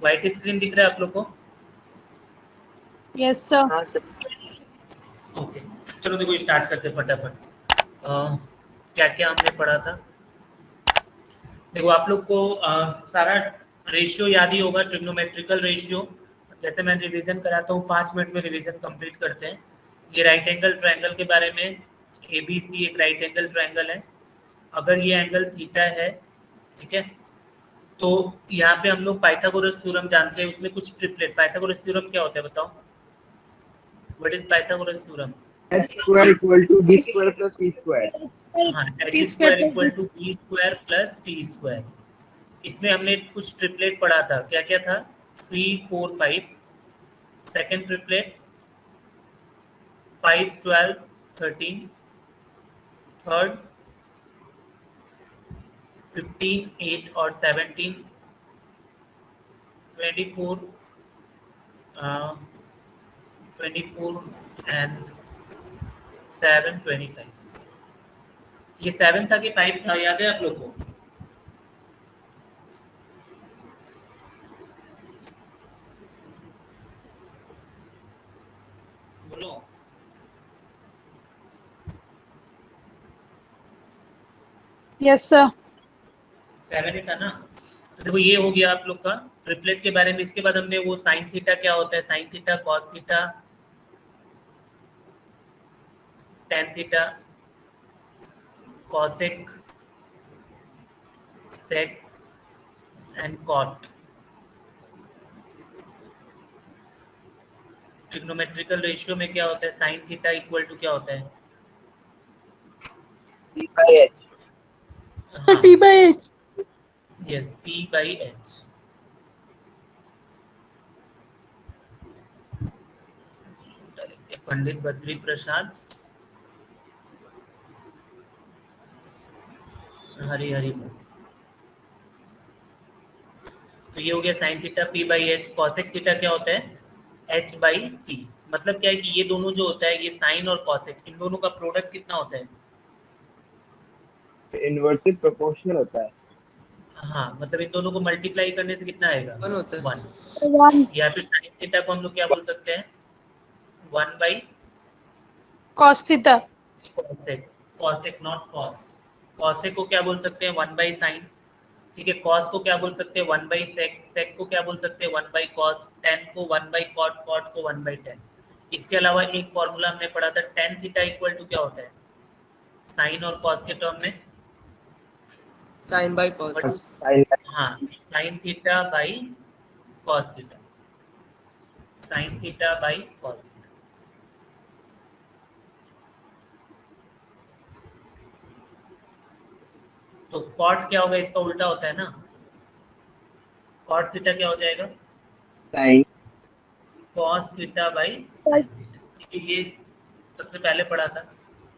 White screen दिख रहा है आप लोग को? Yes sir. हाँ सर। ओके, चलो देखो स्टार्ट करते फटाफट। क्या क्या हमने पढ़ा था? देखो आप लोग को सारा रेशियो याद ही होगा, ट्रिग्नोमेट्रिकल रेशियो। जैसे मैं रिवीजन कराता हूँ, 5 मिनट में रिवीजन कंप्लीट करते हैं। ये राइट एंगल ट्रायंगल के बारे में, ABC एक राइट एंगल ट्रायंगल है। अगर ये एंगल थीटा है, ठीक है, तो यहाँ पे हम लोग पाइथागोरस थ्योरम जानते हैं। उसमें कुछ ट्रिपलेट, पाइथागोरस थ्योरम क्या होता है बताओ? What is Pythagoras theorem? h square equal to b square plus p square। हाँ, h square equal to b square plus p square. इसमें हमने कुछ ट्रिपलेट पढ़ा था, क्या क्या था? 3 4 5। Second triplet 5 12 13। थर्ड 15 8 और 17। 24 24 एंड 7 25। ये 7 था कि 5 था, याद है आप लोग को? बोलो। Yes sir. 7 ही था ना? तो देखो ये हो गया आप लोग का ट्रिपलेट के बारे में। इसके बाद हमने वो साइन थीटा क्या होता है, sine theta, cos theta, tan theta, cosec, sec and cot. Trigonometrical ratio में क्या होता है? साइन थीटा इक्वल टू क्या होता है? p by h। हाँ, T by H. Yes, P by H। Pandit Badri Prasad, Hari Hari बोल। तो ये हो गया sine theta P by H। Cosec theta क्या होता है? H by P। मतलब क्या है कि ये दोनों जो होता है, ये साइन और कॉसेक, इन दोनों का प्रोडक्ट कितना होता है? इनवर्सली प्रोपोर्शनल होता है। हाँ, मतलब इन दोनों को मल्टीप्लाई करने से कितना आएगा? 1 होता है। 1। वन या फिर साइन थीटा को हम लोग क्या बोल सकते हैं? 1 by cos theta. Cosec. Cosec not cos. Cosec को क्या बोल सकते हैं? 1 बाई साइन। ठीक है, कॉस को क्या बोल सकते हैं? 1 बाई सेक। सेक को क्या बोल सकते हैं? 1 बाई कॉस। टेन को 1 बाई कॉट। कॉट को 1 बाई टेन। इसके अलावा एक फॉर्मूला हमने पढ़ा था, टेन थीटा इक्वल टू क्या होता है साइन और कॉस के टर्म में? Sine by cos. हाँ, sine theta by cos theta. Sine theta by cos theta. तो कॉट क्या होगा? इसका उल्टा होता है ना, कॉट थीटा क्या हो जाएगा? Sine. Cos theta by sine theta. ठीक है, ये सबसे पहले पढ़ा था।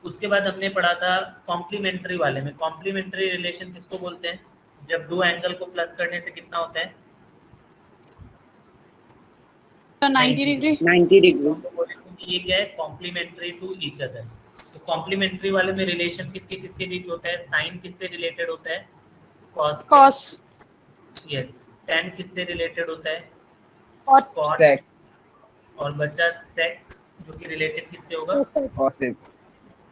उसके बाद हमने पढ़ा था कॉम्प्लीमेंट्री वाले में। कॉम्प्लीमेंट्री रिलेशन किसको बोलते हैं? जब दो एंगल को प्लस करने से कितना होता है? 90 डिग्री। 90 डिग्री। तो हम लोग बोलेंगे कि ये क्या है? Complementary to each other. तो कॉम्प्लीमेंट्री वाले में रिलेशन किसके किसके बीच होता है? साइन किससे रिलेटेड होता है? कॉस से। कॉस। यस। टेन किससे रिलेटेड होता है? कॉट। कॉट। सेक। और बचा सेक, जो कि रिलेटेड किससे होगा? कॉसेक।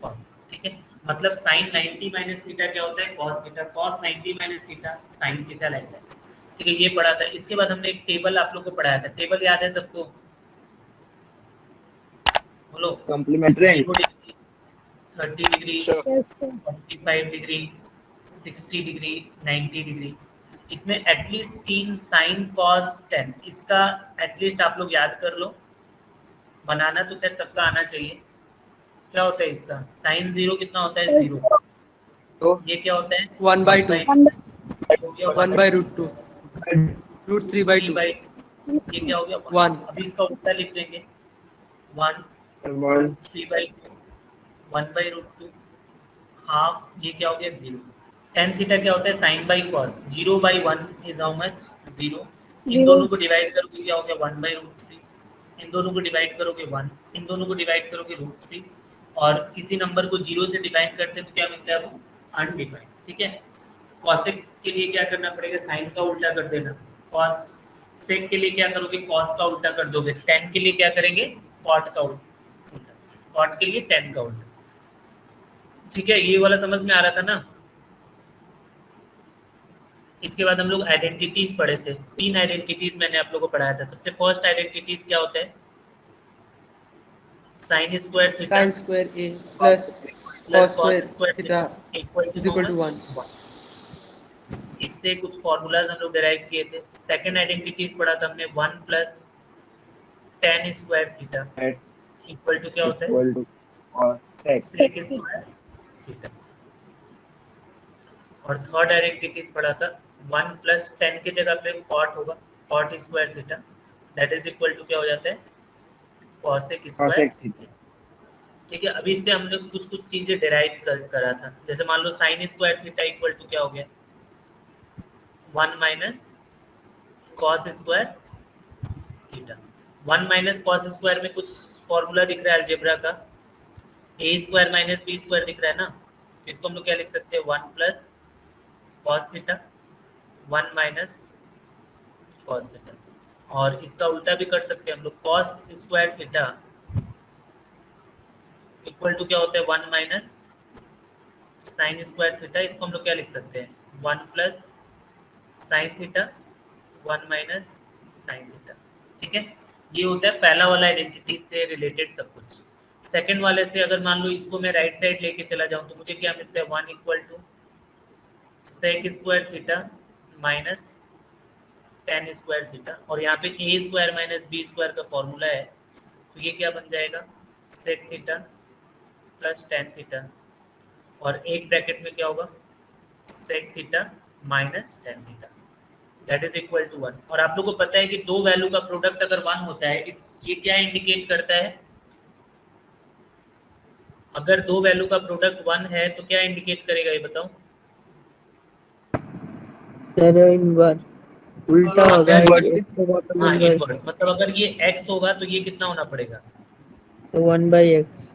कॉस। ठीक है, मतलब साइन 90 माइनस थीटा क्या होता है? Cos theta. Cos 90 minus theta sine theta रहता है। ठीक है, ये पढ़ा था। इसके बाद हमने एक टेबल आप लोग को पढ़ाया था। टेबल याद है सबको? बोलो। Complementary. 0 degree, 30 degree, yes sir. 45 degree, 60 degree, 90 degree. इसमें एटलीस्ट 3 साइन कॉस टेन, इसका एटलीस्ट आप लोग याद कर लो। बनाना तो खैर सबका आना चाहिए। क्या होता है इसका? साइन 0 कितना होता है? 0। तो ये क्या होता है? 1 by 2। हो गया 1 by root 2। Root 3 by 2। ये क्या हो गया? 1। अभी इसका उल्टा लिख देंगे, 1। 1 3 बाई 2, 1 बाई रूट 2, हाफ। ये क्या हो गया? 0। टेन थीटा क्या होता है? Sine by cos. 0 by 1 is how much? 0। इन दोनों को डिवाइड करोगे क्या हो गया? 1 बाई रूट 3। इन दोनों को डिवाइड करोगे 1। इन दोनों को डिवाइड करोगे रूट 3। और किसी नंबर को 0 से डिवाइड करते हैं तो क्या मिलता है? वो अनडिवाइड। ठीक है, कॉसेक के लिए क्या करना पड़ेगा? साइन का उल्टा कर देना, कॉस सेक के लिए क्या करोगे, कॉस का उल्टा कर दोगे, टेन के लिए क्या करेंगे, कॉट का उल्टा, कॉट के लिए टेन का उल्टा। ठीक है, ये वाला समझ में आ रहा था ना। इसके बाद हम लोग आइडेंटिटीज पढ़े थे, 3 आइडेंटिटीज मैंने आप लोगों को पढ़ाया था। सबसे फर्स्ट आइडेंटिटीज क्या होता है, sign square theta Sin square A plus plus cos cos square theta equal is equal to 1. इससे कुछ फॉर्मूलाज हम लोग डिराइव किए थे। सेकंड आइडेंटिटीज पढ़ा था हमने, 1 plus tan square theta at equal to क्या होता है, equal to sec. Sec square theta. और थर्ड आइडेंटिटीज पढ़ा था, 1 प्लस टेन की जगह पे कॉट होगा, cot square theta that is equal to क्या हो जाता है, कॉसेक स्क्वायर Cosec theta. ठीक है। अभी इससे हमने कुछ कुछ चीजें डिराइव करा था, जैसे मान लो sine square theta equal to क्या हो गया, 1 minus cos square theta. 1 minus cos square में कुछ फॉर्मूला दिख रहा है अलजेब्रा का, a square minus B square दिख रहा है ना, तो इसको हम लोग क्या लिख सकते हैं, 1 plus cos theta 1 minus cos theta. और इसका उल्टा भी कर सकते हैं हम लोग, cos square theta equal to क्या होता है, 1 माइनस साइन स्क्वायर थीटा। इसको हम लोग क्या लिख सकते हैं, 1 plus sine theta 1 minus sine theta. ठीक है, ये होता है पहला वाला आइडेंटिटी से रिलेटेड सब कुछ। सेकंड वाले से अगर मान लो इसको मैं राइट साइड लेके चला जाऊं तो मुझे क्या मिलता है, 1 equal to sec square theta minus tan square theta. और यहाँ पे A square minus B square का फॉर्मूला है, तो ये क्या बन जाएगा, sec theta plus tan theta, और एक ब्रैकेट में क्या होगा, sec theta minus tan theta that is equal to 1। और आप लोगों को पता है कि दो वैल्यू का प्रोडक्ट अगर 1 होता है, इस ये क्या इंडिकेट करता है, अगर दो वैल्यू का प्रोडक्ट 1 है तो क्या इंडिकेट करेगा, ये बताओ। सर इनवर्स उल्टा होगा, Inverse. x होगा तो हाँ 1/, इनवर्स, मतलब अगर ये x होगा तो ये कितना होना पड़ेगा, तो 1/x।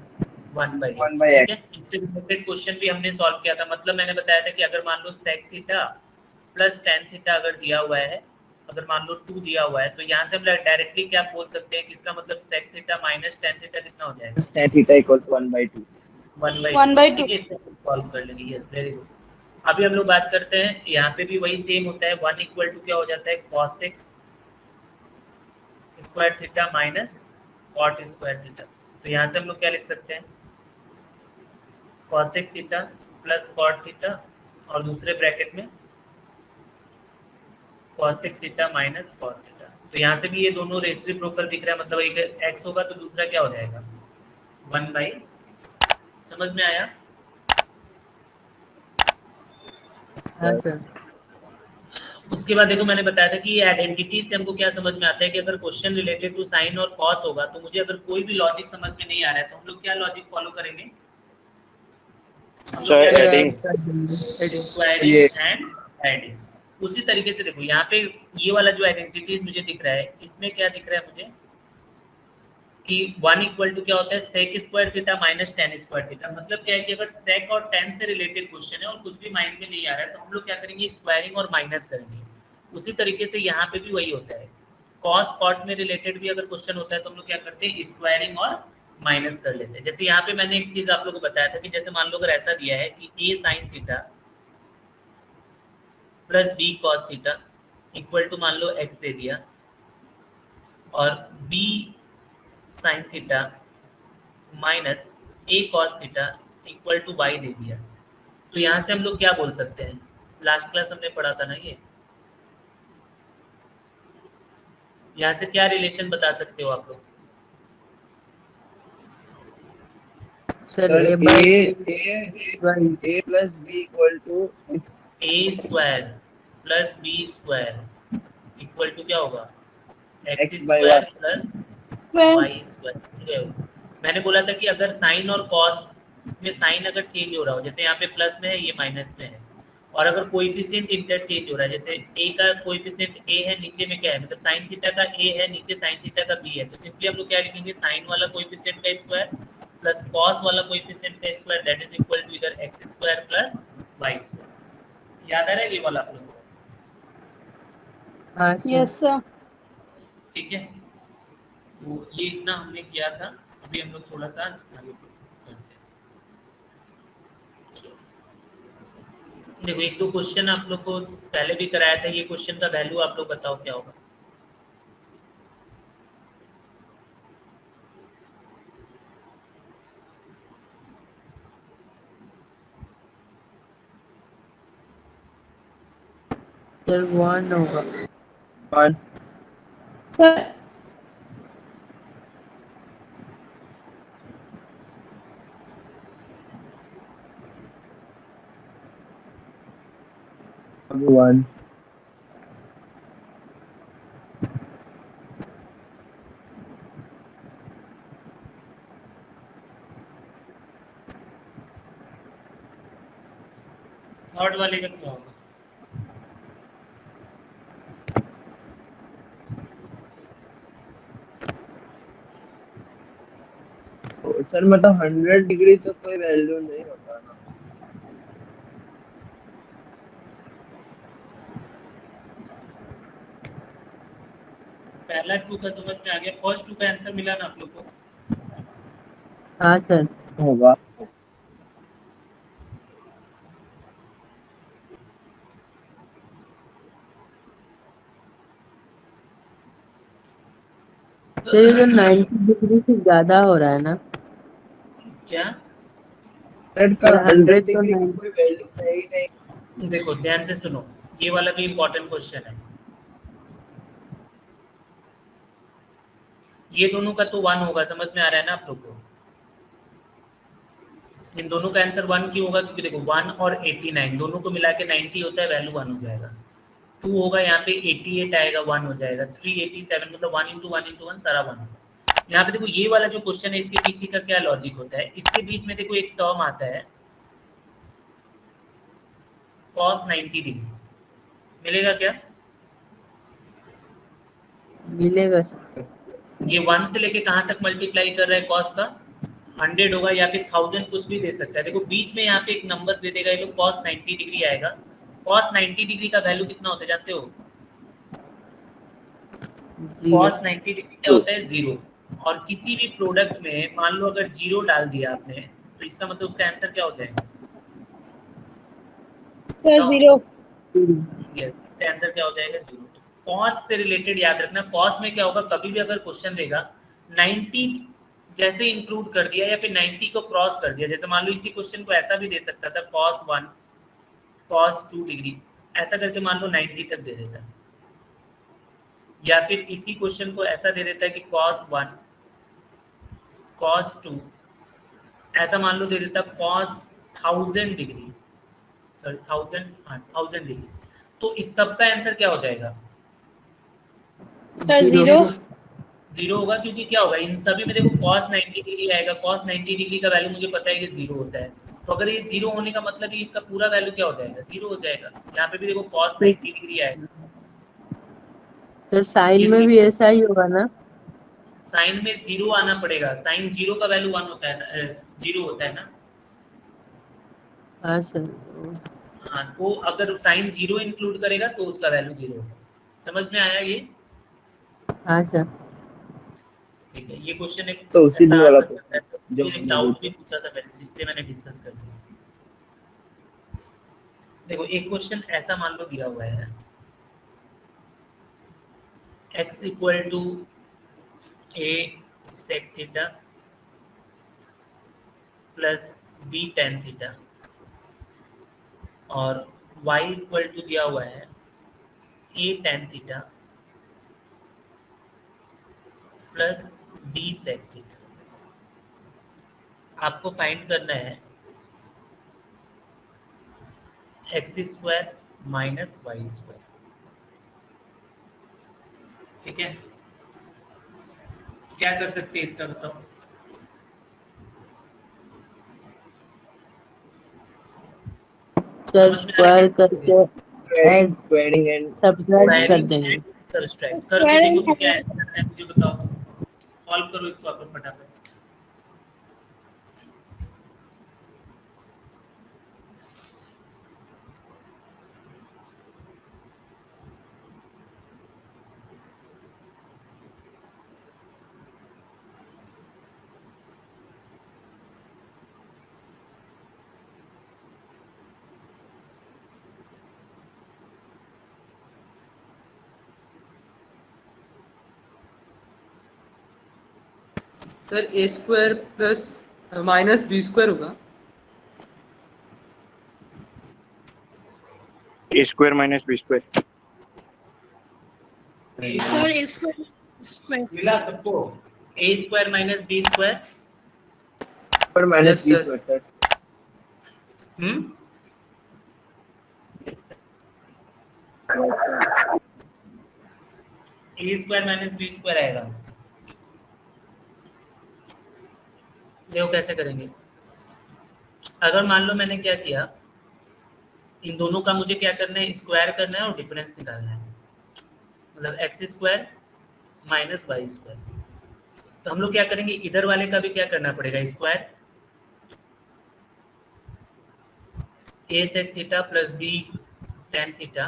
1/x। 1/x. ठीक है, इससे रिलेटेड क्वेश्चन भी हमने सॉल्व किया था। मतलब मैंने बताया था कि अगर मान लो sec theta plus tan theta अगर दिया हुआ है, अगर मान लो 2 दिया हुआ है, तो यहाँ से हम डायरेक्टली क्या बोल सकते हैं कि इसका मतलब sec theta minus tan theta कितना हो जाएगा, Tan theta equals 1/2. 1/2। 1/2. ठीक है, इससे सॉल्व कर लेंगे। Yes, very good. अभी हम लोग बात करते हैं, यहाँ पे भी वही सेम होता है, 1 इक्वल टू क्या हो जाता है, cosec square theta minus cot square theta. तो यहाँ से हम लोग क्या लिख सकते हैं, cosec theta plus cot theta, और दूसरे ब्रैकेट में cosec theta minus cot theta. तो यहाँ से भी ये दोनों रेसिप्रोकल दिख रहा है, मतलब एक एक्स होगा तो दूसरा क्या हो जाएगा, 1/x। समझ में आया। हाँ सर। उसके बाद देखो, मैंने बताया था कि ये आइडेंटिटी से हमको क्या समझ में आता है कि अगर क्वेश्चन रिलेटेड टू साइन और कॉस होगा तो मुझे अगर कोई भी लॉजिक समझ में नहीं आ रहा है तो हम लोग क्या लॉजिक फॉलो करेंगे, हम लोग क्या adding. Adding. स्क्वायरिंग ये एंड एडिंग। उसी तरीके से देखो यहाँ पे ये वाला जो आइडेंटिटीज मुझे दिख रहा है, इसमें क्या दिख रहा है मुझे कि 1 इक्वल टू क्या होता है, sec square theta minus tan square theta. मतलब क्या है कि अगर सेक और टेन से रिलेटेड क्वेश्चन है और कुछ भी माइंड में नहीं आ रहा है तो हम लोग क्या करेंगे, स्क्वायरिंग और माइनस करेंगे। उसी तरीके से यहाँ पे भी वही होता है, कॉस कॉट में रिलेटेड भी अगर क्वेश्चन होता है तो हम लोग क्या करते हैं, स्क्वायरिंग और माइनस कर लेते हैं। जैसे यहाँ पे मैंने एक चीज आप लोगों को बताया था कि जैसे मान लो अगर ऐसा दिया है कि a sine theta plus B cos theta equal to मान लो एक्स दे दिया, और b sine theta minus a cos theta equal to y दे दिया, तो यहाँ से हम लोग क्या बोल सकते हैं, लास्ट क्लास हमने पढ़ा था ना ये, यहाँ से क्या रिलेशन बता सकते हो आप लोग, sir Sir, a/by A plus B equal to x. A square plus B square equal to क्या होगा, एक्स X by स्क्वायर y. Plus Well, Y square. मैंने बोला था कि अगर साइन और कॉस में साइन अगर चेंज हो रहा हो, जैसे यहाँ पे प्लस में है ये माइनस में है, और अगर कोएफिशिएंट इंटरचेंज हो रहा है, जैसे ए का कोएफिशिएंट ए है, नीचे में क्या है, मतलब साइन थीटा का ए है, नीचे साइन थीटा का बी है, तो सिंपली हम लोग क्या लिखेंगे, साइन वाला कोएफिशिएंट का स्क्वायर प्लस कॉस वाला कोएफिशिएंट का square that is equal to इधर x square plus y square. याद आ रहा है ये वाला आप लोगों को। हाँ सर। yes, sir. ठीक है, तो ये इतना हमने किया था। अभी हम लोग थोड़ा सा आगे करते हैं। देखो एक दो क्वेश्चन आप लोग को पहले भी कराया था, ये क्वेश्चन का वैल्यू आप लोग बताओ क्या होगा। सर 1 होगा। 1 सर 1 थर्ड वाले का क्या होगा? सर मतलब 100 डिग्री तो कोई वैल्यू नहीं होता ना। पहला 2 का समझ में आ गया, फर्स्ट 2 का आंसर मिला ना आप लोग को? हाँ सर। होगा सर ये तो 90 डिग्री से ज्यादा हो रहा है ना। क्या? सर का सर 100 100 तो डिग्री की 90। कोई वैल्यू है ही नहीं। देखो ध्यान से सुनो, ये वाला भी इम्पोर्टेंट क्वेश्चन है। ये दोनों का तो 1 होगा, समझ में आ रहा है ना आप लोग को? इन दोनों का आंसर 1 क्यों होगा? क्योंकि देखो 1 और 89 दोनों को मिला के 90 होता है, वैल्यू 1 हो जाएगा। 2 होगा यहाँ पे 88 आएगा, 1 हो जाएगा। 387 मतलब 1 इंटू 1 इंटू 1 सारा 1 होगा। यहाँ पे देखो ये वाला जो क्वेश्चन है, इसके पीछे का क्या लॉजिक होता है? इसके बीच में देखो एक टर्म आता है cos 90 डिग्री, मिलेगा क्या? मिलेगा सर। ये 1 से लेके कहाँ तक मल्टीप्लाई कर रहा है cos का? 100 होगा या फिर 1000, कुछ भी दे सकता है। देखो बीच में यहाँ पे एक नंबर दे देगा, ये लोग cos 90 डिग्री आएगा। cos 90 डिग्री का वैल्यू कितना होता है जानते हो? 0। cos 90 डिग्री क्या होता है? 0। और किसी भी प्रोडक्ट में मान लो अगर 0 डाल दिया आपने, तो इसका मतलब उसका आंसर क्या हो जाएगा? सर बताओ। 0। यस, इसका आंसर क्या हो जाएगा? 0। तो कॉस से रिलेटेड याद रखना, कॉस में क्या होगा, कभी भी अगर क्वेश्चन देगा 90 जैसे इंक्लूड कर दिया या फिर 90 को क्रॉस कर दिया, जैसे मान लो इसी क्वेश्चन को ऐसा भी दे सकता था cos 1 cos 2 डिग्री, ऐसा करके मान लो 90 तक दे देता, या फिर इसी क्वेश्चन को ऐसा दे देता है कि cos 1 cos 2, ऐसा मान लो दे देता cos 1000 डिग्री, सॉरी 1000, हाँ 1000 डिग्री, तो इस सब का आंसर क्या हो जाएगा? सर 0। 0। 0 होगा, क्योंकि क्या होगा इन सभी में देखो cos 90 डिग्री आएगा। cos 90 डिग्री का वैल्यू मुझे पता है कि 0 होता है, तो अगर ये 0 होने का मतलब ही इसका पूरा वैल्यू क्या हो जाएगा? 0 हो जाएगा। यहाँ पे भी देखो cos 90 डिग्री आएगा, सर ये साइन में भी ऐसा ही होगा ना। साइन में 0 आना पड़ेगा, साइन 0 का वैल्यू 1 होता है ना, 0 होता है ना। हाँ सर। हाँ, तो अगर साइन 0 इंक्लूड करेगा तो उसका वैल्यू 0 होगा। समझ में आया ये? हाँ सर। ठीक है, ये क्वेश्चन एक तो उसी ऐसा भी आ वाला सकता है। क्वेश्चन जो एक हमने डाउट भी देखा। पूछा था मैंने, इसलिए मैंने डिस्कस कर दिया। देखो एक क्वेश्चन ऐसा मान लो दिया हुआ है, x इक्वल टू a sec theta plus b tan theta, और y इक्वल टू दिया हुआ है a tan theta plus b sec theta. आपको फाइंड करना है X square minus Y square. ठीक है, क्या कर सकते हैं इसका बताओ? सर समझ में आ रहा है स्क्वायर कैसे करोगे? करके ऐड स्क्वायरिंग एंड सब्ट्रैक्ट कर स्क्वायरिंग देंगे। एंड सब्सट्रैक्ट करके देखो तो क्या आंसर है, मुझे बताओ। सॉल्व करो इसको अपन फटाफट। Sir a square plus minus B square होगा। A square minus B square. Sir इसको स्क्वायर मिला सबको? A square minus B square. पर minus Yes, b sir. Square sir. A square minus B square आएगा। देखो कैसे करेंगे। अगर मान लो मैंने क्या किया, इन दोनों का मुझे क्या करना है, स्क्वायर करना है और डिफरेंस निकालना है, मतलब X square minus Y square. तो हम लोग क्या करेंगे, इधर वाले का भी क्या करना पड़ेगा, square a sec theta plus b tan theta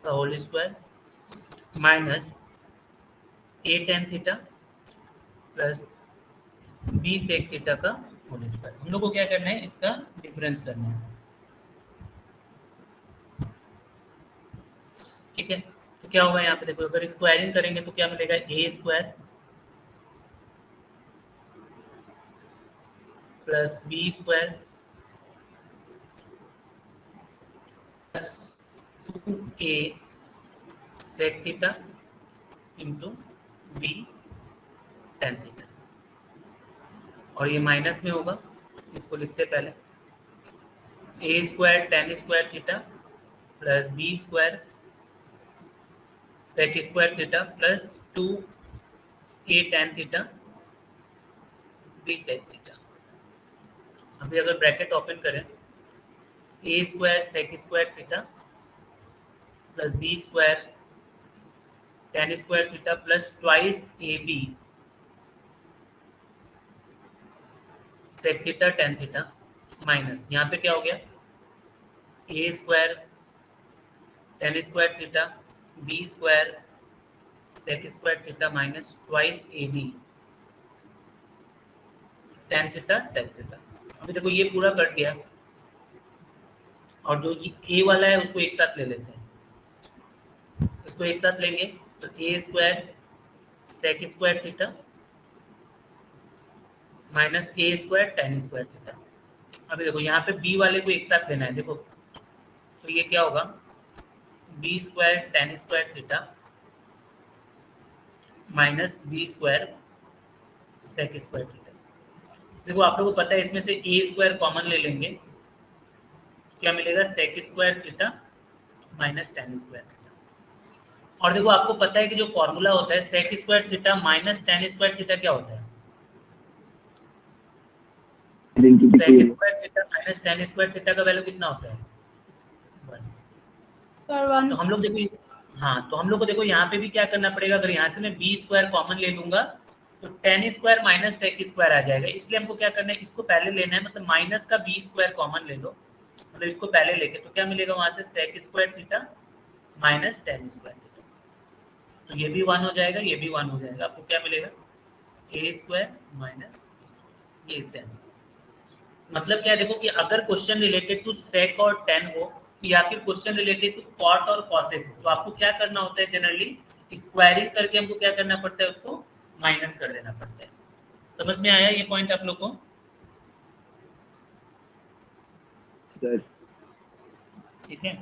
का whole square minus a tan theta plus b sec theta का होल स्क्वायर। हम लोग को क्या करना है, इसका डिफरेंस करना है। ठीक है, तो क्या होगा यहाँ पे देखो, अगर स्क्वायरिंग करेंगे तो क्या मिलेगा, a square plus B square plus 2a sec theta into b tan theta, और ये माइनस में होगा, इसको लिखते पहले, a square tan square theta plus B square sec square theta plus 2a tan theta b sec theta. अभी अगर bracket open करें, a square sec square theta plus B square tan square theta plus twice A b sec theta tan theta minus, यहाँ पे क्या हो गया, ए square tan square theta b square sec square theta minus twice ए b tan theta sec theta. अभी देखो ये पूरा cut गया, और जो ए वाला है उसको एक साथ ले लेते हैं, इसको एक साथ लेंगे तो a square sec square theta minus a square tan square theta. अभी देखो यहाँ पे बी वाले को एक साथ लेना है, देखो तो ये क्या होगा, B square tan square theta minus B square sec square theta. देखो आप लोगों को पता है इसमें से ए स्क्वायर कॉमन ले लेंगे, क्या मिलेगा, sec square theta minus tan square theta. और देखो आपको पता है कि जो फॉर्मूला होता है sec square theta minus tan square theta क्या होता है, sec square theta minus tan square theta का वैल्यू कितना होता है, 1। Sir one. तो हम लोग देखो, हाँ तो हम लोग को देखो यहाँ पे भी क्या करना पड़ेगा, अगर यहाँ से मैं बी स्क्वायर कॉमन ले लूंगा तो tan square minus sec square आ जाएगा, इसलिए हमको क्या करना है, इसको पहले लेना है, मतलब माइनस का बी स्क्वायर कॉमन ले लो, मतलब इसको पहले लेके तो क्या मिलेगा वहां से, sec square theta minus tan square theta. तो ये भी 1 हो जाएगा, ये भी 1 हो जाएगा, आपको क्या मिलेगा, ए स्क्वायर माइनस, ये इसका आंसर। मतलब क्या है, देखो कि अगर क्वेश्चन रिलेटेड टू सेक और टेन हो, या फिर क्वेश्चन रिलेटेड टू कॉट और कॉसेक हो, तो आपको क्या करना होता है, जनरली स्क्वायरिंग करके हमको क्या करना पड़ता है, उसको माइनस कर देना पड़ता है। समझ में आया ये पॉइंट आप लोग को? सर ठीक है,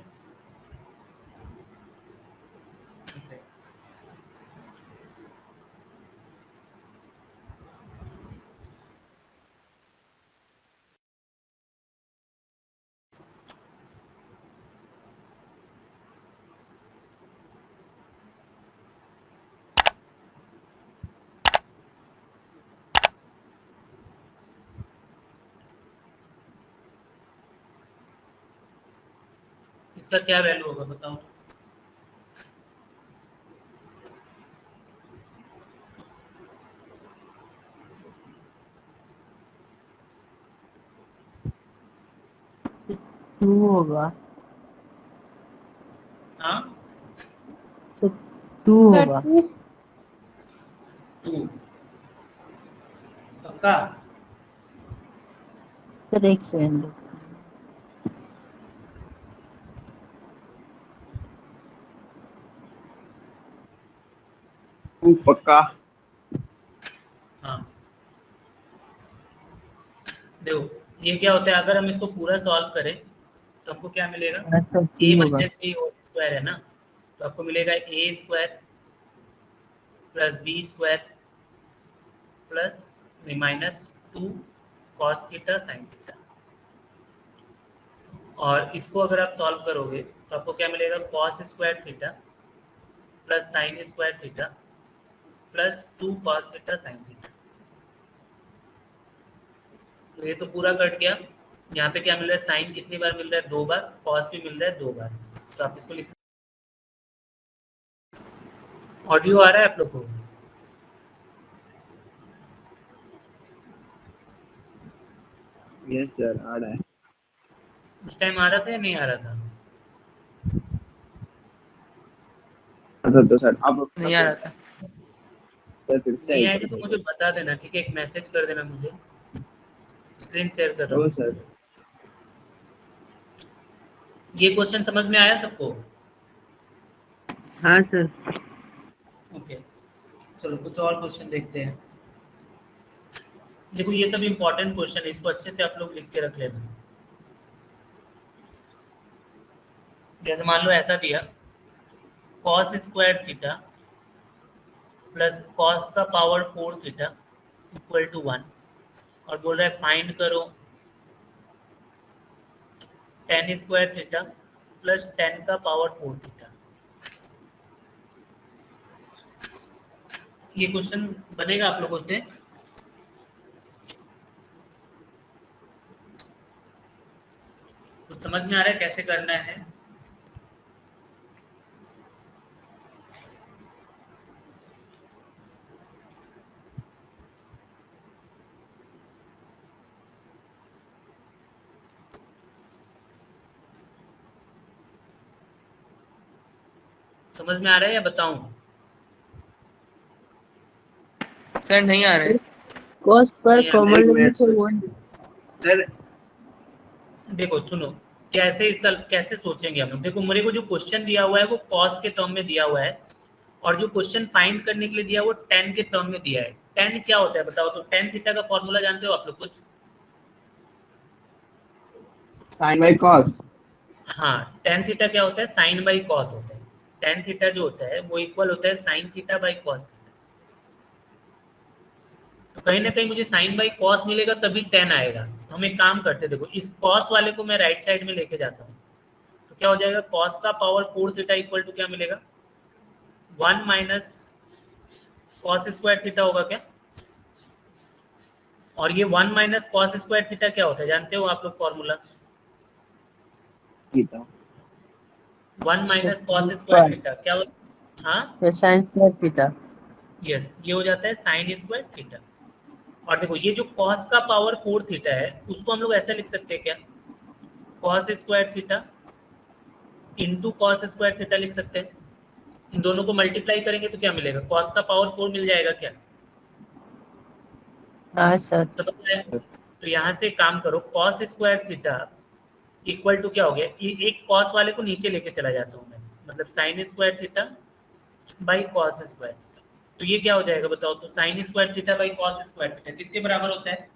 इसका क्या वैल्यू होगा बताओ? टू होगा, हाँ तो टू सर होगा। 2। 2 पक्का? सर एक सेकंड, पक्का। हाँ ये क्या होता है, अगर हम इसको पूरा सॉल्व करें तो हमको क्या मिलेगा, तो a ठीक होगा। माइनस बी होल स्क्वायर है ना, तो आपको मिलेगा a square plus B square plus minus 2 cos theta sine theta. और इसको अगर आप सॉल्व करोगे तो आपको क्या मिलेगा, cos square theta plus sine square theta plus 2 cos theta sine theta. तो ये तो पूरा कट गया। यहाँ पे क्या मिल रहा है, साइन कितनी बार मिल रहा है, 2 बार, कॉस भी मिल रहा है 2 बार। तो आप इसको लिख, ऑडियो आ रहा है आप लोग को? यस सर आ रहा है। उस टाइम आ रहा था या नहीं आ रहा था? तो सर आप नहीं आ रहा था। सर फिर से नहीं आएगा तो मुझे बता देना, ठीक है, एक मैसेज कर देना मुझे, स्क्रीन शेयर कर रहा ओ हूँ। सर ये क्वेश्चन समझ में आया सबको? हाँ सर। ओके, चलो कुछ और क्वेश्चन देखते हैं। देखो ये सब इंपॉर्टेंट क्वेश्चन है, इसको अच्छे से आप लोग लिख के रख लेना। जैसे मान लो ऐसा दिया, cos square theta plus cos का पावर 4 थीटा इक्वल टू 1, और बोल रहा है फाइंड करो टेन स्क्वायर थीटा प्लस 10 का पावर 4 थीटा। ये क्वेश्चन बनेगा आप लोगों से। कुछ समझ में आ रहा है कैसे करना है? समझ में आ रहा है या बताऊं? सर नहीं आ रहे। कॉस पर नहीं आ रहा। कॉमन एक लेने मिनट से वो सर। देखो सुनो, कैसे इसका कैसे सोचेंगे हम लोग। देखो मेरे को जो क्वेश्चन दिया हुआ है वो कॉस के टर्म में दिया हुआ है, और जो क्वेश्चन फाइंड करने के लिए दिया है वो टेन के टर्म में दिया है। टेन क्या होता है बताओ तो? टेन थीटा का फॉर्मूला जानते हो आप लोग कुछ? Sine by cos. हाँ, टेन थीटा क्या होता है, साइन बाई कॉस होता है। टेन थीटा जो होता है वो इक्वल होता है sine theta by cos theta. तो कहीं ना कहीं मुझे साइन बाई कॉस मिलेगा तभी टेन आएगा। तो हम एक काम करते हैं, देखो इस कॉस वाले को मैं राइट साइड में लेके जाता हूँ, तो क्या हो जाएगा, कॉस का पावर 4 थीटा इक्वल टू क्या मिलेगा, 1 माइनस कॉस स्क्वायर थीटा होगा क्या? और ये 1 माइनस कॉस स्क्वायर थीटा क्या होता है, जानते हो आप लोग formula? Theta 1 minus cos square theta क्या होता? हाँ साइन स्क्वायर थीटा। यस, ये हो जाता है साइन स्क्वायर थीटा। और देखो ये जो कॉस का पावर 4 थीटा है उसको हम लोग ऐसा लिख सकते हैं क्या, cos square theta into cos square theta लिख सकते हैं। इन दोनों को मल्टीप्लाई करेंगे तो क्या मिलेगा, कॉस का पावर 4 मिल जाएगा क्या? हाँ सर। समझ रहे हैं? तो यहाँ से काम करो, cos square theta equal to क्या हो गया, ये एक कॉस वाले को नीचे लेके चला जाता हूँ मैं, मतलब sign square theta by cos square theta. तो ये क्या हो जाएगा बताओ तो, sign square theta by cos square theta किसके बराबर होता है?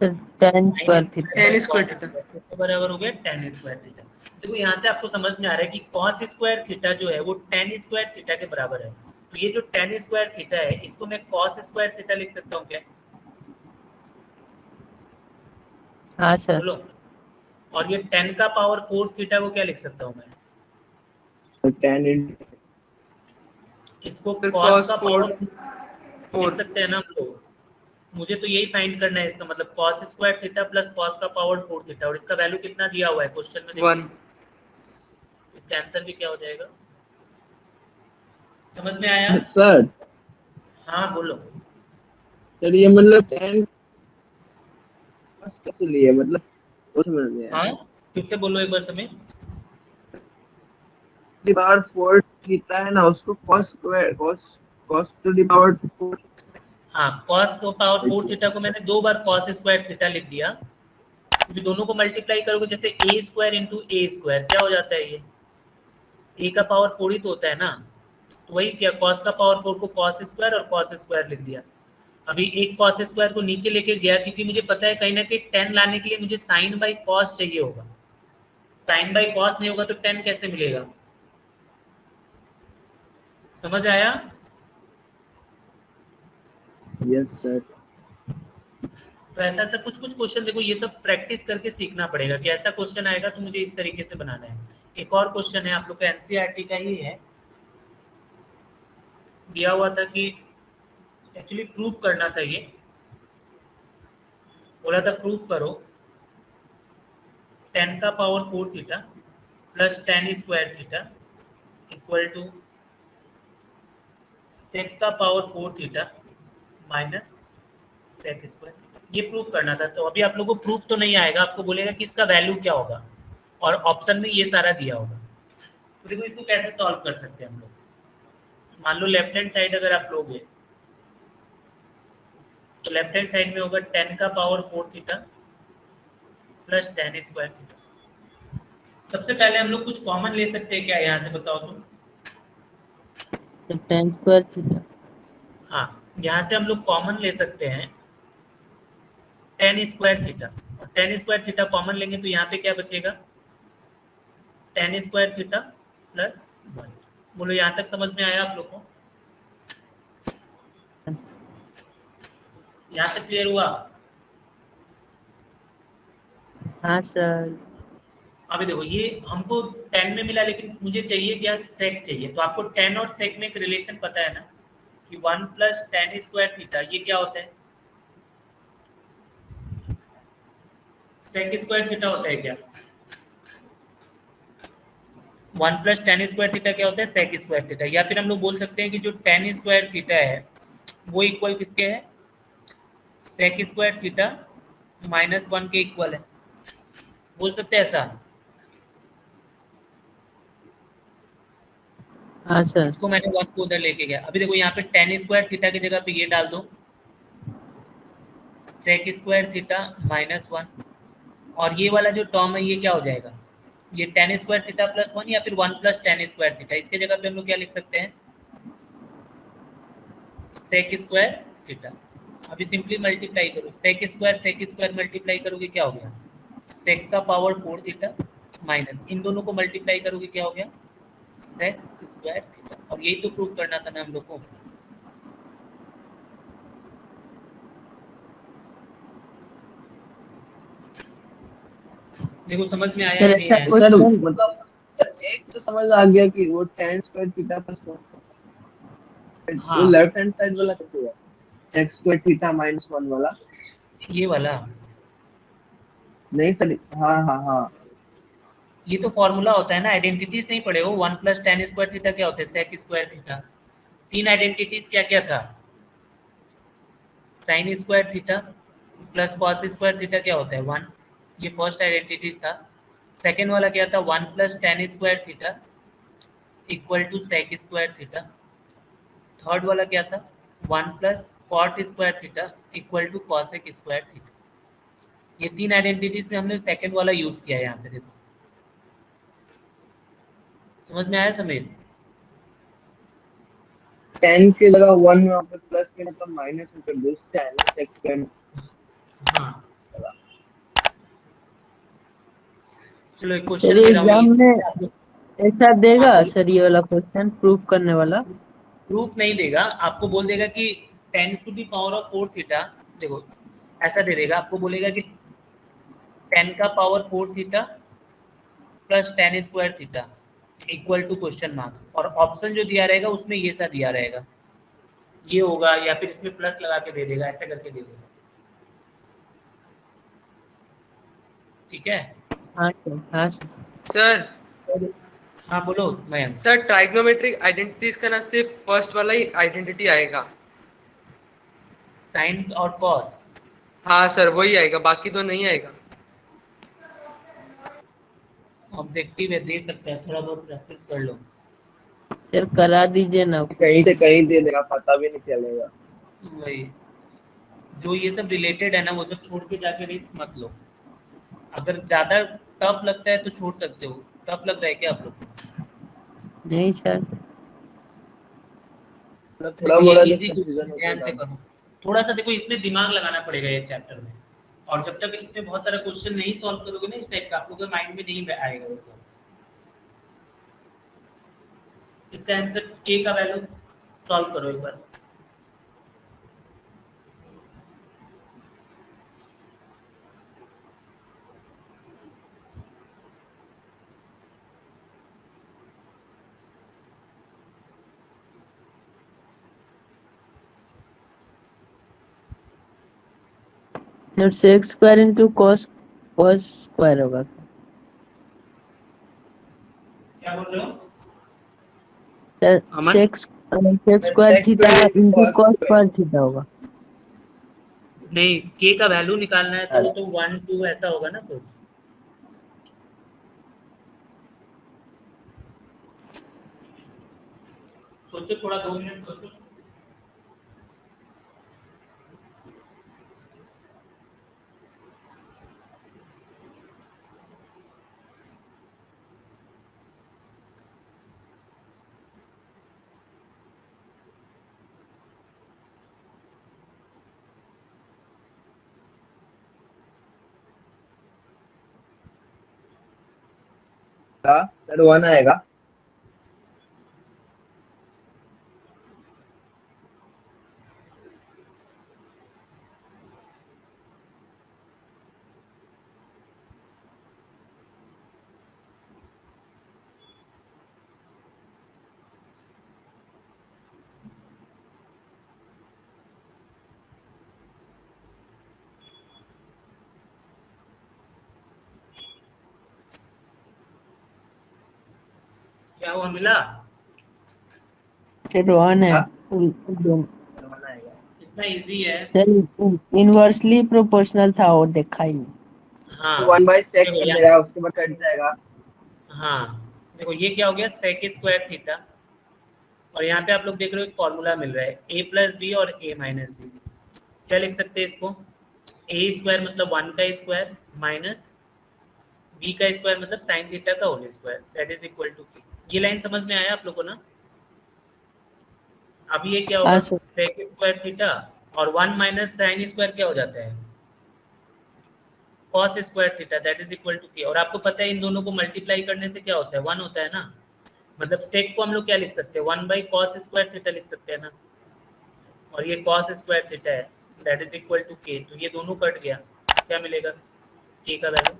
Sir ten sine square square theta. By 10 square cos theta. Square theta बराबर हो गया tan स्क्वायर थीटा। देखो यहाँ से आपको समझ में आ रहा है कि कॉस स्क्वायर थीटा जो है वो tan स्क्वायर थीटा के बराबर है। तो ये जो tan स्क्वायर थीटा है इसको मैं कॉस स्क्वायर थीटा लिख सकता हूँ क्या? हाँ सर। बोलो। और ये 10 का पावर 4 थीटा को क्या लिख सकता हूँ मैं? टेन इसको फिर कॉस cos का 4 पावर लिख 4 सकते हैं ना हम लोग। मुझे तो यही फाइंड करना है, इसका मतलब cos square theta plus cos का पावर 4 थीटा, और इसका वैल्यू कितना दिया हुआ है क्वेश्चन में, देखो 1। इसका आंसर भी क्या हो जाएगा, समझ में आया? सर। हाँ बोलो। सर ये मतलब टेन कैसे लिए मतलब वो समझ में आया। हाँ फिर से बोलो एक बार समय। दी पावर 4 थीटा है ना, उसको cos square cos cos to the power 4। हाँ, cos को पावर 4 थीटा को मैंने 2 बार cos स्क्वायर थीटा लिख दिया, क्योंकि दोनों को मल्टीप्लाई करोगे जैसे a square into A square क्या हो जाता है, ये a का पावर 4 ही तो होता है ना। तो वही क्या, cos का पावर 4 को cos स्क्वायर और cos स्क्वायर लिख दिया। अभी एक कॉस स्क्वायर को नीचे लेके गया क्योंकि मुझे पता है कहीं ना कहीं 10 लाने के लिए मुझे साइन बाई कॉस चाहिए होगा। साइन बाई कॉस नहीं होगा तो 10 कैसे मिलेगा? समझ आया? Yes sir. तो ऐसा ऐसा कुछ कुछ क्वेश्चन देखो, ये सब प्रैक्टिस करके सीखना पड़ेगा कि ऐसा क्वेश्चन आएगा तो मुझे इस तरीके से बनाना है। एक और क्वेश्चन है आप लोग का एनसीईआरटी का ही है, दिया हुआ था कि एक्चुअली प्रूफ करना था, ये बोला था प्रूफ करो 10 का power 4 theta plus 10 square theta equal to sec का power 4 theta minus sec square theta. ये प्रूफ करना था। तो अभी आप लोगों को प्रूफ तो नहीं आएगा, आपको बोलेगा कि इसका वैल्यू क्या होगा और ऑप्शन में ये सारा दिया होगा। तो देखो इसको कैसे सॉल्व कर सकते हैं हम लोग। मान लो लेफ्ट हैंड साइड अगर आप लोगे तो लेफ्ट हैंड साइड में होगा 10 का power 4 theta plus 10 square theta. सबसे पहले हम लोग कुछ कॉमन ले सकते हैं क्या, यहाँ से बताओ तुम? तो 10 स्क्वायर थीटा। हाँ, यहाँ से हम लोग कॉमन ले सकते हैं 10 स्क्वायर थीटा, और 10 स्क्वायर थीटा कॉमन लेंगे तो यहाँ पे क्या बचेगा 10 स्क्वायर थीटा प्लस 1। बोलो यहाँ तक समझ में आया आप लोग को? यहाँ तक क्लियर हुआ? हाँ सर। अभी देखो ये हमको 10 में मिला, लेकिन मुझे चाहिए क्या, सेक चाहिए। तो आपको 10 और सेक में एक रिलेशन पता है ना कि 1 प्लस 10 स्क्वायर थीटा, ये क्या होता है, सेक स्क्वायर थीटा होता है क्या? 1 प्लस 10 स्क्वायर थीटा क्या होता है, सेक स्क्वायर थीटा। या फिर हम लोग बोल सकते हैं कि जो 10 स्क्वायर थीटा है वो इक्वल किसके है, सेक स्क्वायर थीटा माइनस 1 के इक्वल है। बोल सकते हैं ऐसा? हाँ सर। इसको मैंने 1 को उधर लेके गया। अभी देखो यहाँ पे 10 स्क्वायर थीटा की जगह पे ये डाल दो सेक स्क्वायर थीटा माइनस 1, और ये वाला जो टर्म है ये क्या हो जाएगा, ये 10 स्क्वायर थीटा प्लस 1 या फिर 1 प्लस 10 स्क्वायर थीटा। इसके जगह पे हम लोग क्या लिख सकते हैं, सेक स्क्वायर थीटा। अभी सिंपली मल्टीप्लाई करो, सेक स्क्वायर मल्टीप्लाई करोगे क्या हो गया, सेक का पावर 4 थीटा माइनस इन दोनों को मल्टीप्लाई करोगे क्या हो गया, सेक स्क्वायर थीटा। और यही तो प्रूफ करना था ना हम लोग को। देखो समझ में आया सर या नहीं ऐसा आया? सर क्वेश्चन मतलब एक तो समझ आ गया कि वो 10 स्क्वायर थीटा प्लस वो हाँ, लेफ्ट हैंड साइड वाला कैसे हुआ, सेक स्क्वायर थीटा माइनस 1 वाला? ये वाला, नहीं सर, हाँ हाँ हाँ। ये तो फॉर्मूला होता है ना, आइडेंटिटीज नहीं पढ़े हो? 1 प्लस 10 स्क्वायर थीटा क्या होता है, सेक स्क्वायर थीटा। तीन आइडेंटिटीज क्या क्या था, sign square theta plus cos square theta क्या होता है 1, ये फर्स्ट आइडेंटिटीज था। सेकेंड वाला क्या था, 1 plus 10 square theta equal to sec square theta. Third वाला क्या था, 1 plus cot square theta equal to cosec square theta. ये तीन आइडेंटिटीज में हमने सेकेंड वाला यूज किया है यहाँ पे। देखो समझ में आया समीर? 10 के जगह 1 में वहाँ पे प्लस के मतलब माइनस में कर दो, सेक स्क्वायर। हाँ, चलो एक सर क्वेश्चन दे रहा हूँ एग्जाम में आप लोग। ऐसा हाँ देगा बोलो। सर ये वाला क्वेश्चन प्रूफ करने वाला? प्रूफ नहीं देगा, आपको बोल देगा कि 10 to the power of 4 theta, देखो ऐसा दे देगा, आपको बोलेगा कि 10 का power 4 theta plus 10 square theta equal to question marks, और ऑप्शन जो दिया रहेगा उसमें ये सा दिया रहेगा, ये होगा या फिर इसमें प्लस लगा के दे देगा, ऐसा करके दे देगा। ठीक है? हाँ सर। हाँ सर। सर हाँ बोलो मयंक। सर ट्राइग्नोमेट्रिक आइडेंटिटीज का ना सिर्फ फर्स्ट वाला ही आइडेंटिटी आएगा। साइन और कॉस, हाँ सर वही आएगा, बाकी तो नहीं आएगा। ऑब्जेक्टिव है, दे सकते हैं, थोड़ा बहुत प्रैक्टिस कर लो। सर करा दीजिए ना कहीं से क्वेश्चन। कहीं दे देगा, पता भी नहीं चलेगा। वही, जो ये सब रिलेटेड है ना वो सब छोड़ के जाके रिस्क मत लो। अगर ज्यादा टफ लगता है तो छोड़ सकते हो। टफ लग रहा है क्या आप लोग को? नहीं सर। मतलब थोड़ा देखो ये मोड़ा जो इजी कंफ्यूजन क्वेश्चन, होता ध्यान से था। करो। थोड़ा सा देखो इसमें दिमाग लगाना पड़ेगा ये चैप्टर में, और जब तक इसमें बहुत सारा क्वेश्चन नहीं सॉल्व करोगे ना इस टाइप का, आप लोगों के माइंड में नहीं आएगा वो तो। इसका आंसर ए का वैल्यू सॉल्व करो एक बार। Sir sec square into cos cos square होगा। क्या बोल रहे हो sir Aman? Sec square Sec थीटा square into into cos cos square. Square theta होगा। नहीं, के का वैल्यू निकालना है तो वो तो 1 2 ऐसा होगा ना कुछ। सोचो थोड़ा, 2 मिनट सोचो। That 1 आएगा. क्या हुआ, मिला? सर वन है। हाँ? 1 आएगा. इतना इजी है। सर इनवर्सली प्रोपोर्शनल था वो देखा ही नहीं। हाँ 1 by sec देखो कट यहाँ, जाएगा, उसके बाद कट जाएगा. हाँ देखो ये क्या हो गया, सेक स्क्वायर थीटा, और यहाँ पे आप लोग देख रहे हो एक फॉर्मूला मिल रहा है ए प्लस बी और ए माइनस बी। क्या लिख सकते हैं इसको, ए स्क्वायर मतलब 1 का स्क्वायर माइनस बी का स्क्वायर मतलब साइन थीटा का whole square, that is equal to K. ये लाइन समझ में आया आप लोगों को ना? अब ये क्या हाँ होगा, सर। सेक स्क्वायर थीटा और 1 माइनस साइन स्क्वायर क्या हो जाता है, cos square theta, that is equal to K. और आपको पता है इन दोनों को मल्टीप्लाई करने से क्या होता है, 1 होता है ना। मतलब सेक को हम लोग क्या लिख सकते हैं, 1 बाई कॉस स्क्वायर थीटा लिख सकते हैं ना, और ये कॉस स्क्वायर थीटा है, दैट इज इक्वल टू के। तो ये दोनों कट गया, क्या मिलेगा, के का वैल्यू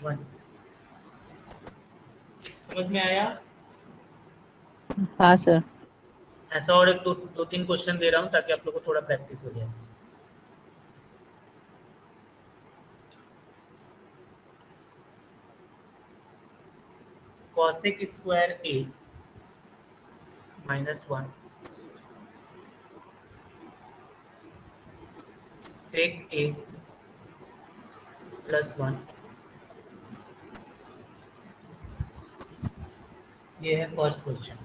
1। समझ में आया? हाँ सर। ऐसा और एक दो तीन क्वेश्चन दे रहा हूँ ताकि आप लोग को थोड़ा प्रैक्टिस हो जाए। Cosec square A minus 1 sec A plus 1, ये है फर्स्ट क्वेश्चन।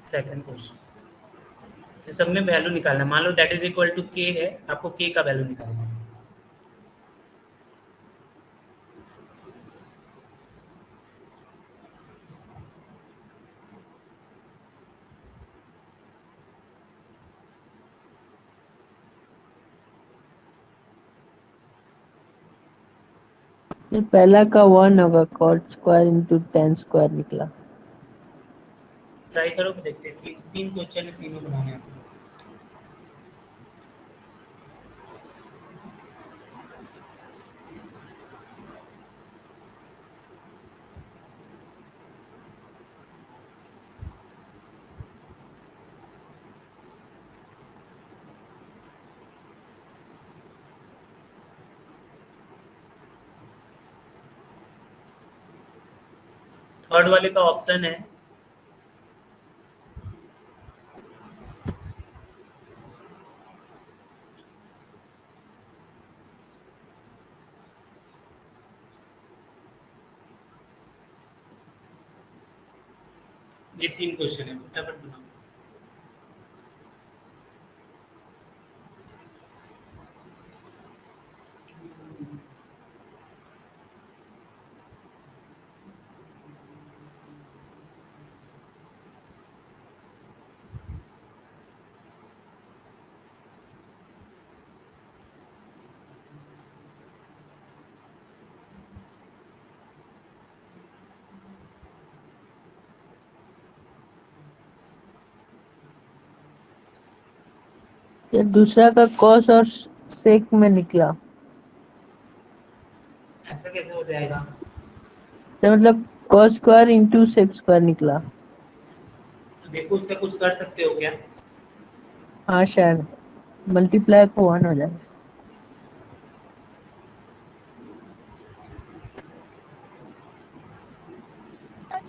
सेकंड क्वेश्चन, ये सब में वैल्यू निकालना है। मान लो दैट इज इक्वल टू के है, आपको के का वैल्यू निकालना है। सर पहला का 1 होगा, cot square into tan square निकला। ट्राई करो तो देखते हैं, तीन क्वेश्चन है, तीनों बनाने हैं। थर्ड वाले का ऑप्शन है ये तीन क्वेश्चन है, फटाफट बनाओ। ये दूसरा का cos और sec में निकला, ऐसा कैसे हो जाएगा? तो मतलब cos square into sec square निकला। देखो उसका कुछ कर सकते हो क्या? हाँ शायद मल्टीप्लाई को 1 हो जाएगा।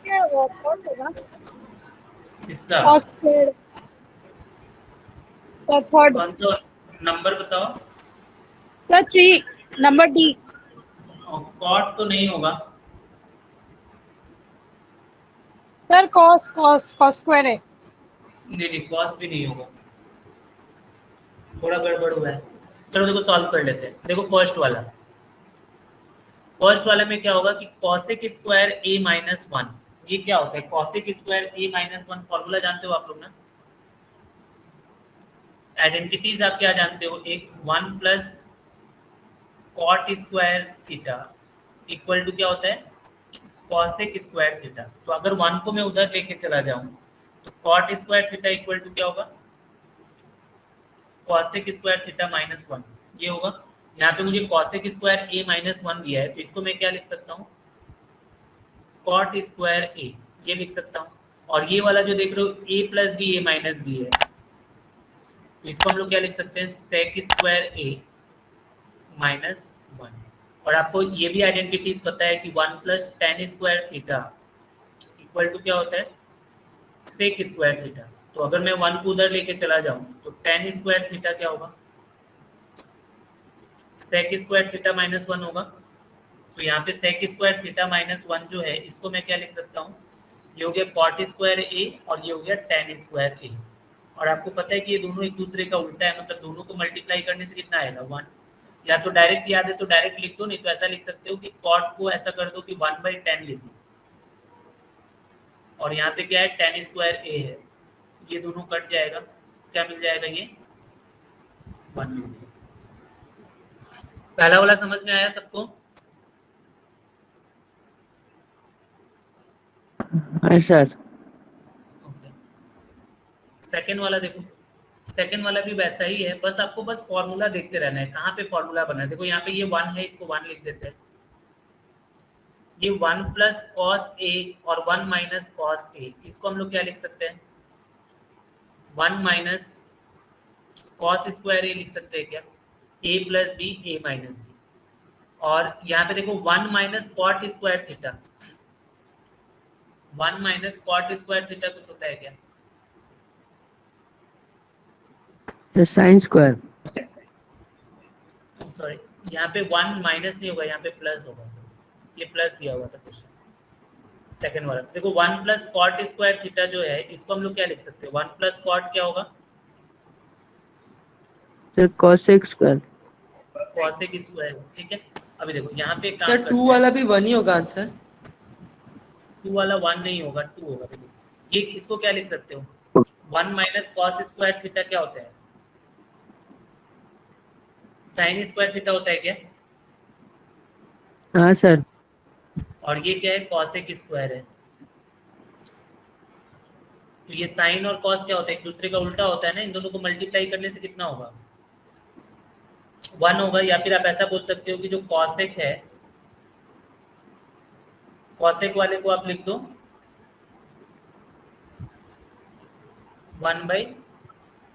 क्या what होगा? इसका Cos square. Sir, third. कौन सा नंबर बताओ? Sir, 3. Number D. कॉट तो नहीं होगा। Sir, cos square है. नहीं, कॉस भी नहीं होगा, थोड़ा गड़बड़ हुआ है। चलो देखो सॉल्व कर लेते हैं। देखो फर्स्ट वाले में क्या होगा कि cosec square A minus one, ये क्या होता है? Cosec square A minus one formula जानते हो आप लोग ना? आइडेंटिटीज आप क्या जानते हो? एक 1 plus cot square theta equal to क्या होता है? Cosec square theta. तो अगर 1 को मैं उधर लेके चला जाऊं तो cot square theta equal to क्या होगा? Cosec square theta minus one, ये होगा। यहाँ पे मुझे cosec square A minus one दिया है, तो इसको मैं क्या लिख सकता हूँ? कॉट स्क्वायर ए, ये लिख सकता हूँ। और ये वाला जो देख रहे हो A plus B A minus B है, तो इसको हम लोग क्या लिख सकते हैं? Sec square A minus one. और आपको ये भी आइडेंटिटीज पता है कि 1 plus tan square theta equal to क्या होता है? Sec square theta. तो अगर मैं 1 को उधर लेके चला जाऊं तो टेन स्क्वायर थीटा क्या होगा? Sec square theta minus one होगा। तो यहाँ पे sec square theta minus one जो है, इसको मैं क्या लिख सकता हूँ? ये हो गया कॉट स्क्वायर ए और ये हो गया टेन स्क्वायर ए। और आपको पता है कि ये दोनों एक दूसरे का उल्टा है, मतलब दोनों को मल्टीप्लाई करने से कितना आएगा? वन। या तो डायरेक्ट याद है तो डायरेक्ट लिख दो, नहीं तो ऐसा लिख सकते हो कि कॉट को ऐसा कर दो कि 1/10 लिख दो, और यहाँ पे क्या है? टेन स्क्वायर ए है, ये दोनों कट जाएगा, क्या मिल जाएगा? ये 1 मिल जाएगा। पहला वाला समझ में आया सबको? हाँ सर। सेकेंड वाला देखो, सेकेंड वाला भी वैसा ही है, बस आपको बस फॉर्मूला देखते रहना है, कहाँ पे फॉर्मूला बना है। देखो यहाँ पे ये 1 है, इसको 1 लिख देते हैं। ये 1 प्लस कॉस ए और 1 माइनस कॉस ए, इसको हम लोग क्या लिख सकते हैं? 1 माइनस कॉस स्क्वायर ए लिख सकते हैं क्या? A plus B A minus B. और यहाँ पे देखो 1 minus cot square theta, 1 minus cot square theta कुछ होता है क्या? तो साइन स्क्वायर। सॉरी, यहाँ पे 1 माइनस नहीं होगा, यहाँ पे प्लस होगा। ये प्लस दिया हुआ था क्वेश्चन सेकंड वाला। तो देखो 1 प्लस कॉट स्क्वायर थीटा जो है, इसको हम लोग क्या लिख सकते हैं? 1 प्लस कॉट क्या होगा? तो cosec स्क्वायर। कॉसेक स्क्वायर, ठीक है। अभी देखो यहाँ पे एक काम सर करते 2 हैं। वाला भी 1 ही होगा आंसर। 2 वाला 1 नहीं होगा, 2 होगा। देखो ये इसको क्या लिख सकते हो? 1 माइनस कॉस स्क्वायर थीटा क्या होता है? साइन स्क्वायर थीटा होता है क्या? हाँ सर। और ये क्या है? कॉसेक स्क्वायर है। तो ये साइन और कॉस क्या होता है? एक दूसरे का उल्टा होता है ना, इन दोनों को मल्टीप्लाई करने से कितना होगा? 1 होगा। या फिर आप ऐसा बोल सकते हो कि जो कॉसेक है, कॉसेक वाले को आप लिख दो 1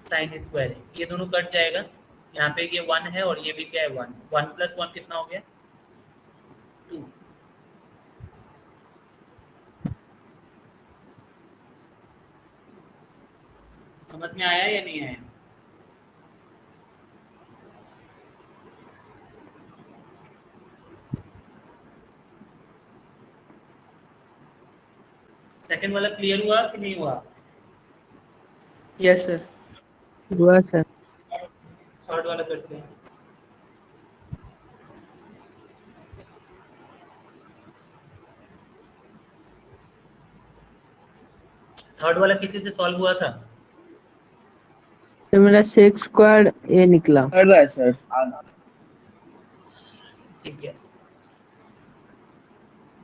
साइन स्क्वायर, ये दोनों कट जाएगा। यहाँ पे ये 1 है और ये भी क्या है? 1। 1 प्लस 1 कितना हो गया? 2। समझ में आया या नहीं आया? सेकंड वाला क्लियर हुआ कि नहीं हुआ? Yes sir. हुआ सर। थर्ड वाला करते हैं। थर्ड वाला किसी से सॉल्व हुआ था? तो मेरा sec स्क्वायर ए निकला। कर रहा है सर। ठीक है,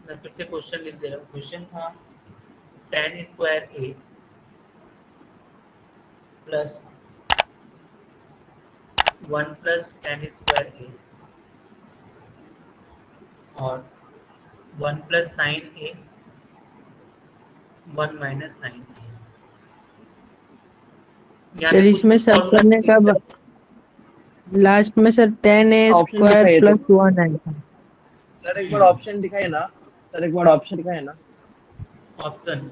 मैं फिर से क्वेश्चन लिख दे रहा हूँ। क्वेश्चन था tan स्क्वायर ए प्लस 1 प्लस टेन स्क्वायर ए और 1 प्लस साइन ए 1 माइनस साइन ए। सर इसमें सब करने का लास्ट में सर 10a ऑप्शन स्क्वायर दिखाइए प्लस तो 1 आएगा। सर एक बार ऑप्शन दिखाइए ना, सर एक बार ऑप्शन दिखाइए ना। ऑप्शन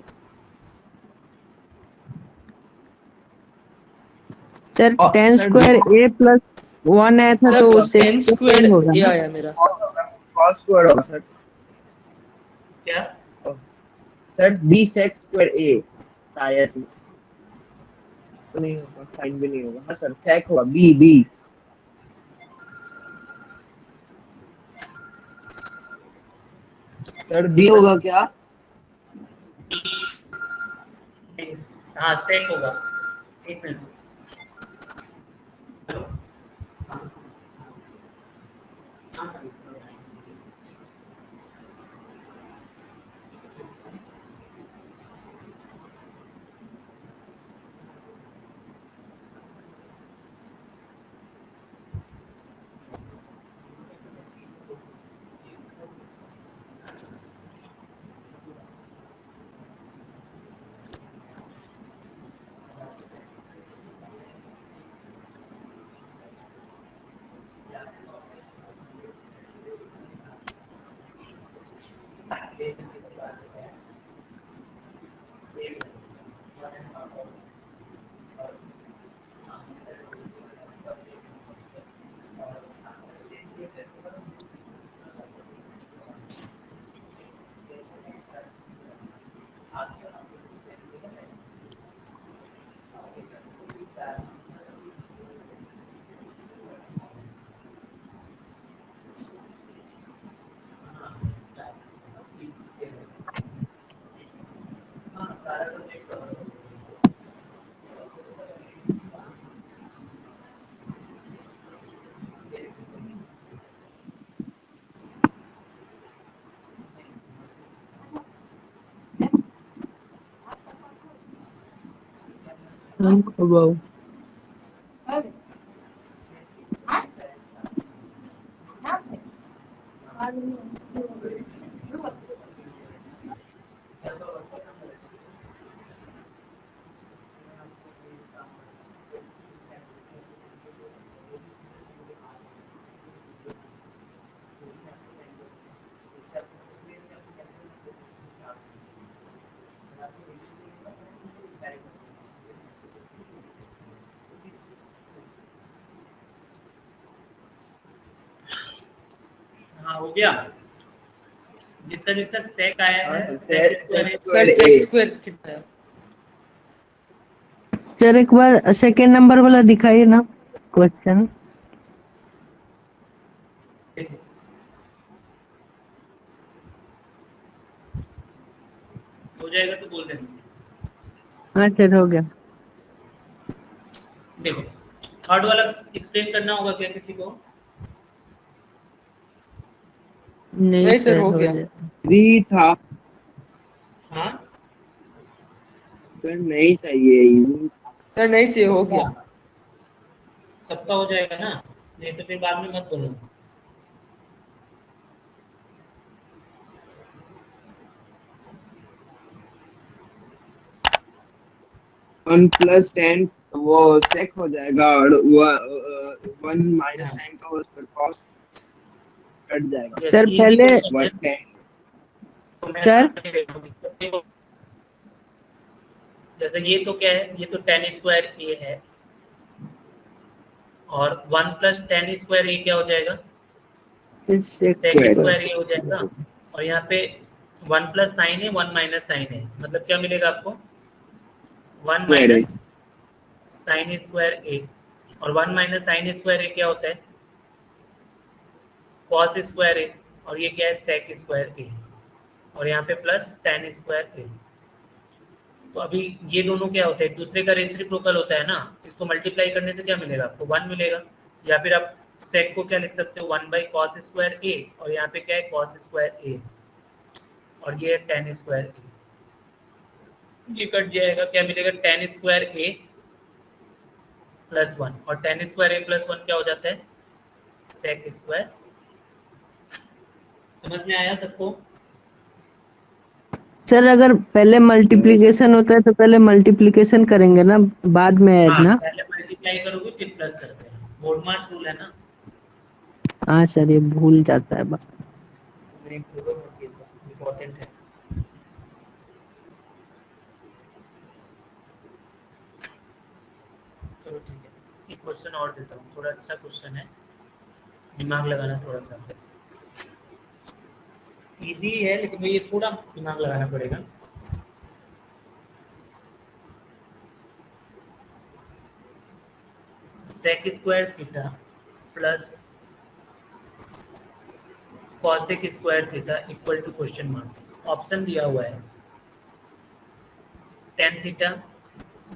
सर और 10 सर स्क्वायर a प्लस 1 आया था सर तो मतलब 10 6 स्क्वायर होगा ए ना। आया मेरा। कॉस स्क्वायर होगा सर। क्या? सर बी सेक स्क्वायर ए शायद ही। तो नहीं होगा, साइन भी नहीं होगा। हाँ सर सेक होगा, बी बी। सर बी होगा क्या? हाँ सेक होगा। एक मिनट। वाओ। हाँ हो गया। जिसका जिसका सेक आया हाँ है sir sec square sir square sec a. Square कितना आया? सर एक बार सेकेंड नंबर वाला दिखाइए ना क्वेश्चन। हो जाएगा तो बोल देना। हाँ सर हो गया। देखो थर्ड वाला एक्सप्लेन करना होगा क्या किसी को? नहीं नहीं सर सर हो हो गया। जाए। जी था हाँ सर, नहीं चाहिए ये। सर नहीं चाहिए, हो गया। सबका हो जाएगा ना, नहीं तो फिर बाद में मत बोलो। 1 प्लस 10 वो सेक हो जाएगा और 1 माइनस साइन का वो कॉस कट जाएगा। जैसे सर इजी पहले क्वेश्चन है 110। तो मैं सर देखो, जैसे ये तो क्या है, ये तो टेन स्क्वायर ए है और 1 प्लस टेन स्क्वायर ए क्या हो जाएगा? सेक सेक स्क्वायर। स्क्वायर ए हो जाएगा। और यहाँ पे 1 प्लस साइन है 1 माइनस साइन है, मतलब क्या मिलेगा आपको? 1 square A. Minus sine square ए। और 1 माइनस साइन स्क्वायर ए क्या होता है? कॉस स्क्वायर ए। और ये क्या है? सेक स्क्वायर ए। और यहाँ पे प्लस टेन स्क्वायर ए। तो अभी ये दोनों क्या होता है? एक दूसरे का रेसिप्रोकल होता है ना। इसको मल्टीप्लाई करने से क्या मिलेगा आपको? 1 मिलेगा। या फिर आप सेक को क्या लिख सकते हो? 1 बाई कॉस स्क्वायर ए। और यहाँ पे क्या है? कॉस स्क्वायर ए। और ये है टेन स्क्वायर ए। ये कट जाएगा, क्या मिलेगा? टेन स्क्वायर ए प्लस 1 और टेन स्क्वायर ए प्लस 1 क्या हो जाता है? Sec square. समझ में आया सबको? सर अगर पहले मल्टीप्लिकेशन होता है तो पहले मल्टीप्लिकेशन करेंगे ना, बाद में ऐड हाँ, ना। पहले मल्टीप्लाई करोगे फिर प्लस करते हैं, बोडमास रूल है ना। हाँ सर, ये भूल जाता है बात। नहीं भूलो मत, ये सब इम्पोर्टेंट है। चलो ठीक है, एक क्वेश्चन और देता हूँ, थोड़ा अच्छा क्वेश्चन है, दिमाग लगाना थोड़ा सा। इजी है लेकिन ये थोड़ा दिमाग लगाना पड़ेगा। Sec square theta plus cosec square theta equal to question mark. Option दिया हुआ है tan theta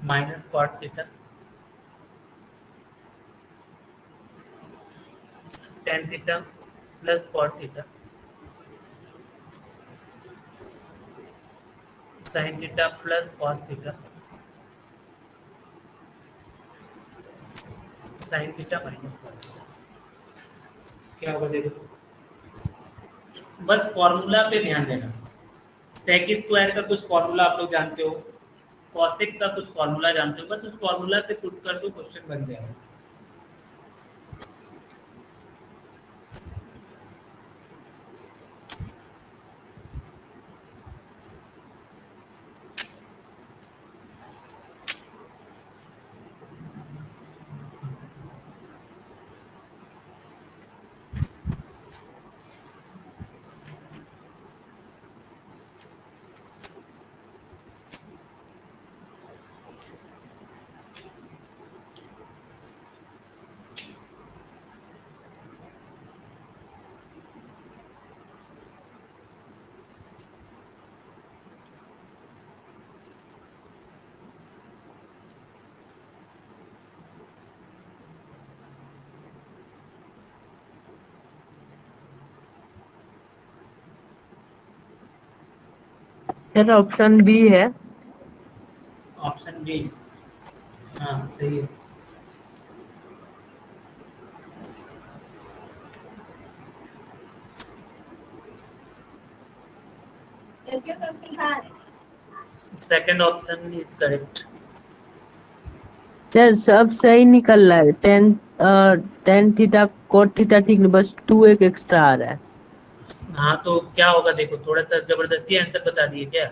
minus cot theta, tan theta plus cot theta, sine theta plus cos theta, sine theta minus cos theta. क्या होगा देखो, बस formula पे ध्यान देना। सेक स्क्वायर का कुछ फॉर्मूला आप लोग जानते हो, कॉसेक का कुछ फॉर्मूला जानते हो, बस उस फॉर्मूला पे पुट कर दो, क्वेश्चन बन जाएगा। सर ऑप्शन बी है। ऑप्शन बी, हाँ सही है। Second option is correct. Sir सब सही निकल रहा है। टेन थीटा कोट थीटा ठीक नहीं, बस 2 एक एक्स्ट्रा आ रहा है। हाँ तो क्या होगा देखो, थोड़ा सा जबरदस्ती आंसर बता दिए क्या?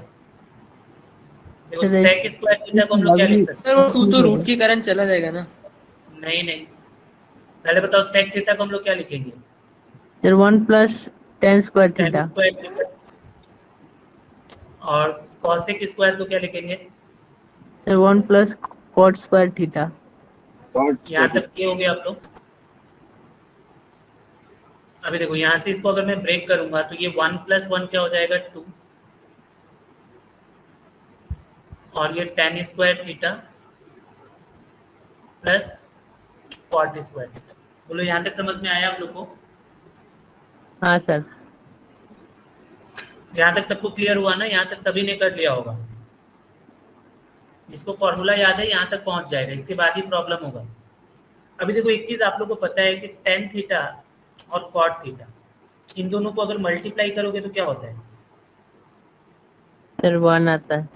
देखो सर सेक स्क्वायर थीटा को हम लोग क्या लिख सकते सर वो 2 तो रूट के कारण चला जाएगा ना। हैं? नहीं नहीं, पहले बताओ सेक थीटा को हम लोग क्या लिखेंगे? Sir 1 plus tan square tan theta. Square theta. और कॉसेक स्क्वायर को क्या लिखेंगे? Sir 1 plus cot square theta. Cot यहाँ स्क्वायर। तक ये हो गया आप लोग। अभी देखो यहाँ से इसको अगर मैं ब्रेक करूंगा तो ये 1 प्लस 1 क्या हो जाएगा? 2, और ये tan square theta plus cot square theta. बोलो यहाँ तक समझ में आया आप लोग को? हाँ सर। यहाँ तक सबको क्लियर हुआ ना? यहाँ तक सभी ने कर लिया होगा। जिसको फॉर्मूला याद है यहाँ तक पहुंच जाएगा, इसके बाद ही प्रॉब्लम होगा। अभी देखो एक चीज आप लोग को पता है कि टेन थीटा और कॉट थीटा, इन दोनों को अगर मल्टीप्लाई करोगे तो क्या होता है? सर 1 आता है।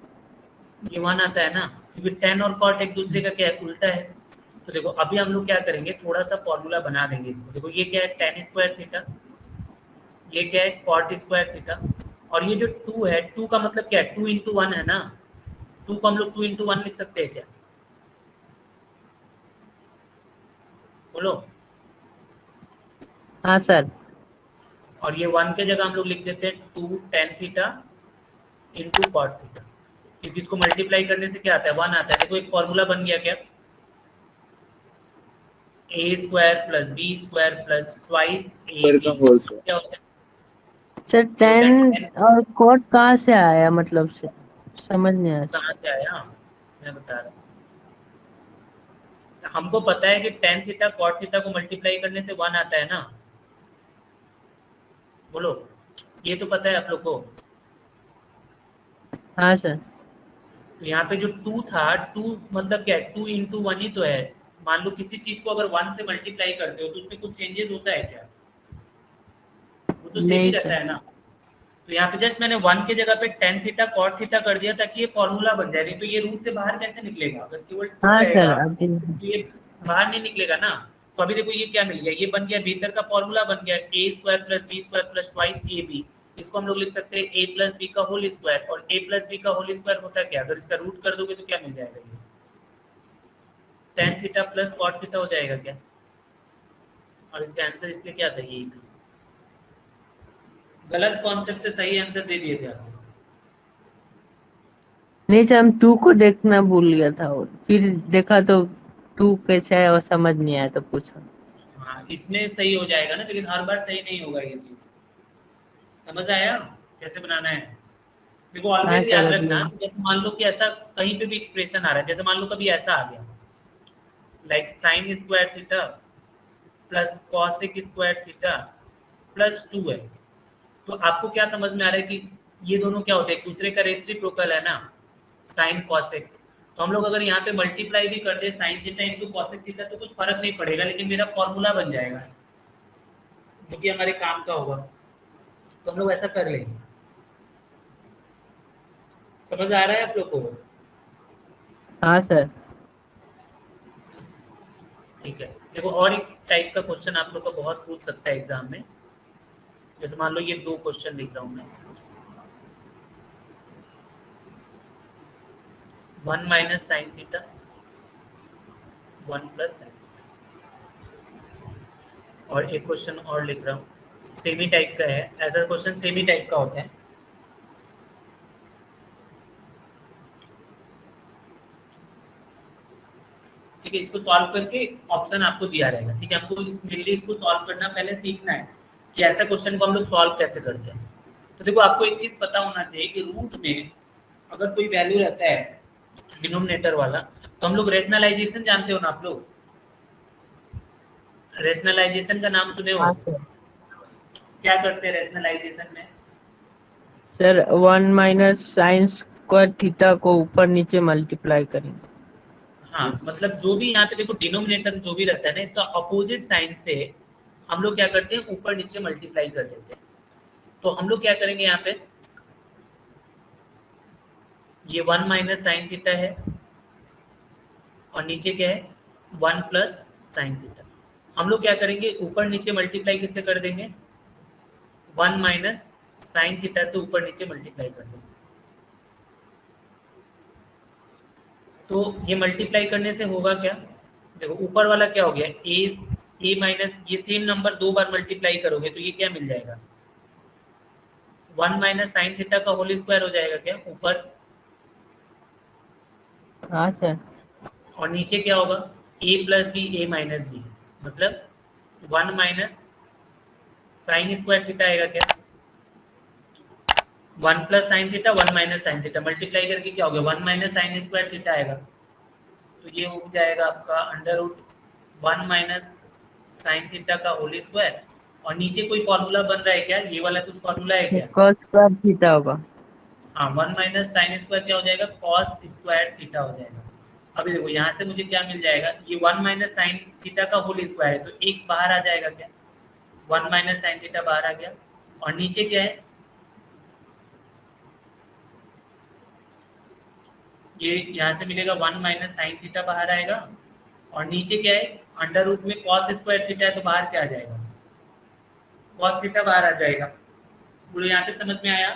ये 1 आता है ना, क्योंकि टेन और कॉट एक दूसरे का क्या है? उल्टा है। तो देखो अभी हम लोग क्या करेंगे, थोड़ा सा फॉर्मूला बना देंगे इसको। देखो ये क्या है? टेन स्क्वायर थीटा, ये क्या है? कॉट स्क्वायर थीटा, और ये जो 2 है, 2 का मतलब क्या है? 2 इंटू 1 है ना, 2 को हम लोग 2 इंटू 1 लिख सकते हैं क्या? बोलो। हाँ सर। और ये 1 के जगह हम लोग लिख देते हैं 2 tan theta into cot theta, क्योंकि इसको मल्टीप्लाई करने से क्या आता है? 1 आता है। देखो एक फॉर्मूला बन गया क्या? A square plus B square plus twice a square का बी होल स्क्वायर। क्या होता है? सर देखो 10 10 और कोट कहाँ से आया, मतलब से समझ नहीं आया सर। कहाँ से आया? मैं बता रहा हूँ। हमको पता है कि टेन थीटा कॉट थीटा को मल्टीप्लाई करने से 1 आता है ना। बोलो, ये तो पता है आप लोग को। हाँ सर। तो यहाँ पे जो 2 था, 2 मतलब क्या है? 2 इंटू 1 ही तो है। मान लो किसी चीज को अगर 1 से मल्टीप्लाई करते हो तो उसमें कुछ चेंजेस होता है क्या? वो तो सेम ही नहीं रहता सर। है ना। तो यहाँ पे जस्ट मैंने 1 की जगह पे tan थीटा cot थीटा कर दिया ताकि ये फॉर्मूला बन जाए, नहीं तो ये रूट से बाहर कैसे निकलेगा? अगर केवल 2 हाँ सर, रहेगा अभी तो ये बाहर नहीं निकलेगा ना। तो अभी देखो ये क्या मिल गया, ये बन गया भीतर का फॉर्मूला बन गया a square plus B square plus twice A B. इसको हम लोग लिख सकते हैं a प्लस बी का होल स्क्वायर, और a प्लस बी का होल स्क्वायर होता है क्या? अगर इसका रूट कर दोगे तो क्या मिल जाएगा? ये tan theta plus cot theta हो जाएगा क्या? और इसका आंसर इसलिए क्या था? यही था। गलत कॉन्सेप्ट से सही आंसर दे दिए थे आप। नहीं सर, हम 2 को देखना भूल गया था, और फिर देखा तो 2 कैसे है और समझ नहीं आया तो पूछा। हाँ, इसमें सही हो जाएगा ना, लेकिन हर बार सही नहीं होगा ये चीज। समझ आया कैसे बनाना है? देखो हाँ ऑलवेज सर, याद अभी रखना, जैसे मान लो कि ऐसा कहीं पे भी एक्सप्रेशन आ रहा है, जैसे मान लो कभी ऐसा आ गया like sign square theta plus cosec square theta plus 2 है, तो आपको क्या समझ में आ रहा है कि ये दोनों क्या होते हैं? एक दूसरे का रेसिप्रोकल है ना, साइन कॉसेक। तो हम लोग अगर यहाँ पे मल्टीप्लाई भी कर दे sine theta into cosec theta तो कुछ फर्क नहीं पड़ेगा, लेकिन मेरा फॉर्मूला बन जाएगा जो कि हमारे काम का होगा। तो हम लोग ऐसा कर लेंगे। समझ आ रहा है आप लोग को? हाँ सर। ठीक है। देखो और एक टाइप का क्वेश्चन आप लोग का बहुत पूछ सकता है एग्जाम में। जैसे मान लो ये 2 क्वेश्चन लिख रहा हूँ मैं, 1 minus sine theta 1 plus sign, और एक क्वेश्चन और लिख रहा हूँ सेमी टाइप का है। ऐसा क्वेश्चन सेमी टाइप का होता है। ठीक है, इसको सॉल्व करके ऑप्शन आपको दिया रहेगा। ठीक है, हमको मेनली इसको सॉल्व करना पहले सीखना है कि ऐसा क्वेश्चन को हम लोग सॉल्व कैसे करते हैं। तो देखो आपको एक चीज पता होना चाहिए कि रूट में अगर कोई वैल्यू रहता है डिनोमिनेटर वाला, तो हम लोग रेशनलाइजेशन जानते हो ना आप लोग? रेशनलाइजेशन का नाम सुने हो? हाँ सर। क्या करते हैं रेशनलाइजेशन में? Sir 1 minus sine square theta को ऊपर नीचे मल्टीप्लाई करेंगे। हाँ, मतलब जो भी यहाँ पे देखो डिनोमिनेटर जो भी रहता है ना, इसका अपोजिट साइन से हम लोग क्या करते हैं? ऊपर नीचे मल्टीप्लाई कर देते हैं। तो हम लोग क्या करेंगे यहाँ पे, ये 1 माइनस साइन थीटा है और नीचे क्या है? 1 प्लस साइन थीटा। हम लोग क्या करेंगे? ऊपर नीचे मल्टीप्लाई किससे कर देंगे? 1 माइनस साइन थीटा से ऊपर नीचे मल्टीप्लाई कर देंगे। तो ये मल्टीप्लाई करने से होगा क्या? देखो ऊपर वाला क्या हो गया? ए माइनस, ये सेम नंबर 2 बार मल्टीप्लाई करोगे तो ये क्या मिल जाएगा? 1 माइनस साइन थीटा का होल स्क्वायर हो जाएगा क्या ऊपर? हाँ सर। और नीचे क्या होगा? ए प्लस बी ए माइनस बी, मतलब 1 माइनस साइन स्क्वायर थीटा आएगा क्या? 1 plus sine theta 1 minus sine theta multiply करके क्या हो गया? 1 माइनस साइन स्क्वायर थीटा आएगा। तो ये हो जाएगा आपका under root 1 minus sine theta का होल स्क्वायर, और नीचे कोई फॉर्मूला बन रहा है क्या? ये वाला कुछ फॉर्मूला है क्या? कॉस स्क्वायर थीटा होगा। हाँ, 1 माइनस साइन स्क्वायर क्या हो जाएगा? कॉस स्क्वायर थीटा हो जाएगा। अभी देखो यहाँ से मुझे क्या मिल जाएगा? ये 1 माइनस साइन थीटा का होल स्क्वायर है, तो एक बाहर आ जाएगा क्या? 1 माइनस साइन थीटा बाहर आ गया, और नीचे क्या है? ये यहाँ से मिलेगा 1 माइनस साइन थीटा बाहर आएगा, और नीचे क्या है? अंडर रूट में कॉस स्क्वायर थीटा है, तो बाहर क्या आ जाएगा? कॉस थीटा बाहर आ जाएगा। पूरे यहाँ पे समझ में आया?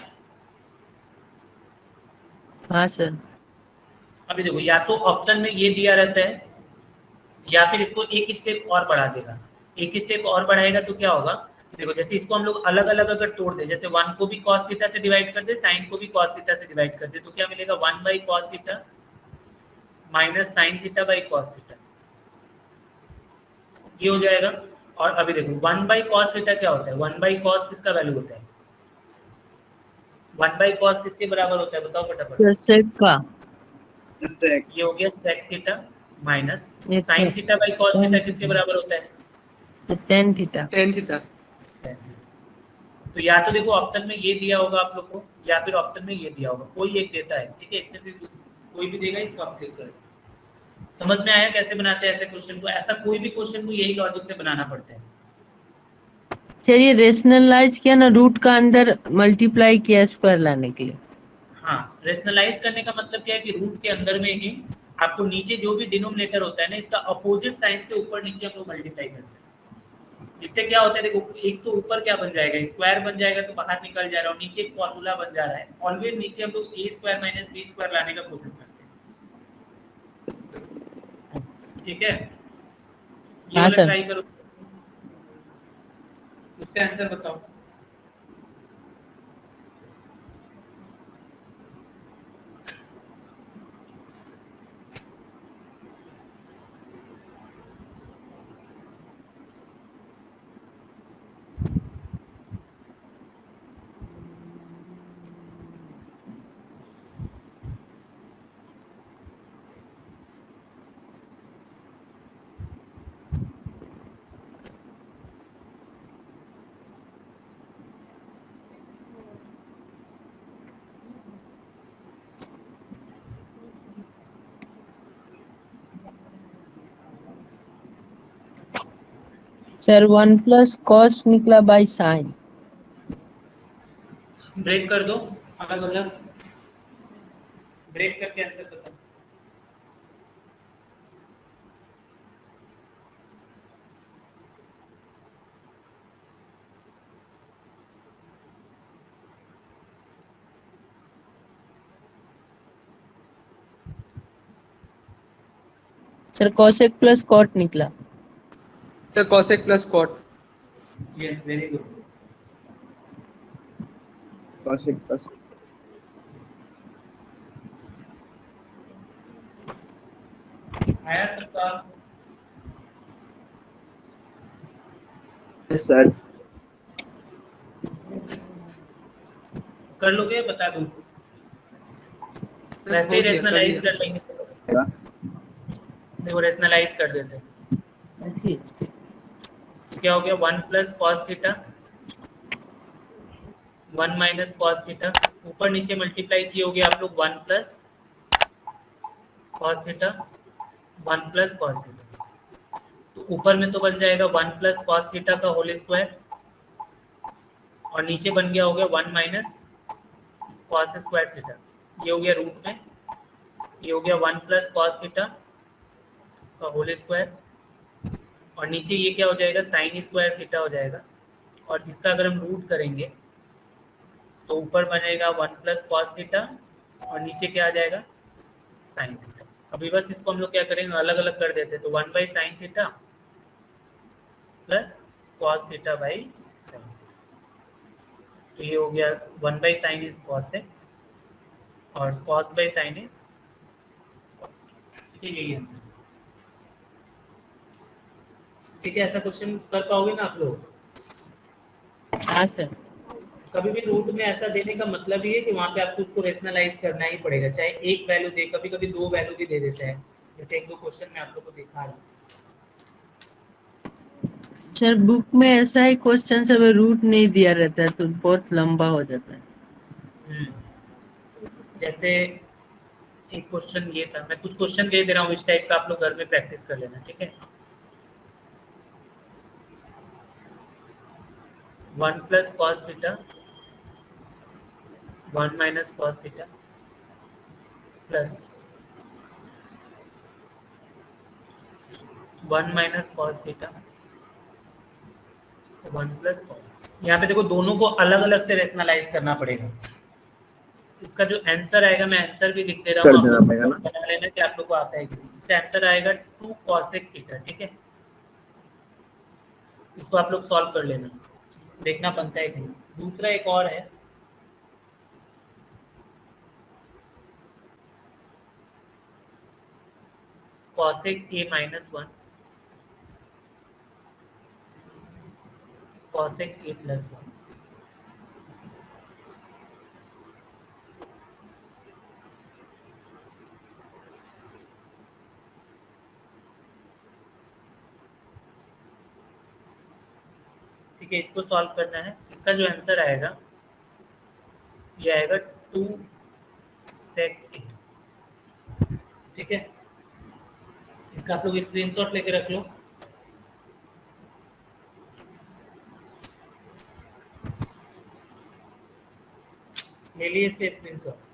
हाँ सर। अभी देखो या तो ऑप्शन में ये दिया रहता है, या फिर इसको एक स्टेप और बढ़ा देगा। एक स्टेप और बढ़ाएगा तो क्या होगा? देखो जैसे इसको हम लोग अलग अलग अगर तोड़ दे, जैसे 1 को भी कॉस थीटा से डिवाइड कर दे, साइन को भी कॉस थीटा से डिवाइड कर दे, तो क्या मिलेगा? 1 by cos theta minus sine theta by cos theta, ये हो जाएगा। और अभी देखो 1 बाई कॉस थीटा क्या होता है? 1 बाई कॉस किसका वैल्यू होता है? 1 बाई कॉस किसके बराबर होता है? बताओ फटाफट। सर सेक का sec ये हो गया सेक थीटा माइनस एक sign theta by cos tan theta किसके बराबर होता है? tan theta. Tan theta. तो या तो देखो ऑप्शन में ये दिया होगा आप लोग को, या फिर ऑप्शन में ये दिया होगा, कोई एक देता है। ठीक है, इसमें से कोई भी देगा, इसको आप क्लिक करें। समझ में आया कैसे बनाते हैं ऐसे क्वेश्चन को? ऐसा कोई भी क्वेश्चन को यही लॉजिक से बनाना पड़ता है। चलिए रेशनलाइज किया ना, रूट का अंदर मल्टीप्लाई किया स्क्वायर लाने के लिए। हाँ, रेशनलाइज करने का मतलब क्या है कि रूट के अंदर में ही आपको नीचे जो भी डिनोमिनेटर होता है ना, इसका अपोजिट साइन से ऊपर नीचे हम लोग मल्टीप्लाई करते हैं। जिससे क्या होता है, देखो एक तो ऊपर क्या बन जाएगा, स्क्वायर बन जाएगा तो बाहर निकल जा रहा है, और नीचे एक फॉर्मूला बन जा रहा है। ऑलवेज नीचे हम लोग ए स्क्वायर माइनस बी स्क्वायर लाने का कोशिश करते हैं। ठीक है, ये हाँ वाला सर। ट्राई करो, इसका आंसर बताओ। सर 1 प्लस कॉस निकला बाई साइन। ब्रेक कर दो, अलग अलग ब्रेक करके आंसर बताओ। सर कॉसेक प्लस कॉट निकला। Sir cosec plus cot। Yes, very good. cosec plus आया सबका? yes sir कर लोगे, बता दो। सर वैसे हो ही गया, कर रेशनलाइज लिया। कर लेंगे। देखो रेशनलाइज कर देते हैं। क्या हो गया, 1 plus cos theta 1 minus cos theta, ऊपर नीचे मल्टीप्लाई किए होगे आप लोग 1 plus cos theta 1 plus cos theta, तो ऊपर में तो बन जाएगा 1 प्लस कॉस थीटा का होल स्क्वायर, और नीचे बन गया हो गया 1 माइनस कॉस स्क्वायर थीटा। ये हो गया रूट में, ये हो गया 1 प्लस कॉस थीटा का होल स्क्वायर, और नीचे ये क्या हो जाएगा, साइन स्क्वायर थीटा हो जाएगा। और इसका अगर हम रूट करेंगे तो ऊपर बनेगा 1 प्लस कॉस थीटा, और नीचे क्या आ जाएगा, साइन थीटा। अभी बस इसको हम लोग क्या करेंगे, अलग अलग कर देते हैं। तो 1 by sine theta plus cos theta by sign, तो ये हो गया 1 बाई साइन इज कॉस है, और कॉस बाई साइन इज, ठीक है, यही आंसर। ठीक है, ऐसा क्वेश्चन कर पाओगे ना आप लोग? हाँ सर। कभी भी रूट में ऐसा देने का मतलब ये है कि वहाँ पे आपको उसको रेशनलाइज करना ही पड़ेगा, चाहे एक वैल्यू दे, कभी कभी दो वैल्यू भी दे देता है, जैसे एक दो क्वेश्चन में आप लोग को दिखा रहा हूँ। सर बुक में ऐसा ही क्वेश्चन सब रूट नहीं दिया रहता है तो बहुत लंबा हो जाता है। जैसे एक क्वेश्चन ये था, मैं कुछ क्वेश्चन दे रहा हूँ इस टाइप का, आप लोग घर में प्रैक्टिस कर लेना, ठीक है। 1 plus cos theta 1 minus cos theta plus 1 minus cos theta 1 plus cos. यहाँ पे देखो दोनों को अलग अलग से रेशनलाइज करना पड़ेगा। इसका जो आंसर आएगा, मैं आंसर भी लिख दे रहा हूँ, कर आप देना लोग पड़ेगा ना। बना लेना कि आप लोग को आता है कि नहीं। इसका आंसर आएगा 2 कॉसेक थीटा, ठीक है। इसको आप लोग सॉल्व कर लेना, देखना बनता है कि नहीं। दूसरा एक और है, cosec A minus 1 cosec a plus 1। ठीक है, इसको सॉल्व करना है। इसका जो आंसर आएगा ये आएगा 2 सेक ए, ठीक है। इसका आप लोग स्क्रीनशॉट लेके रख लो। ले लिए इसके स्क्रीनशॉट?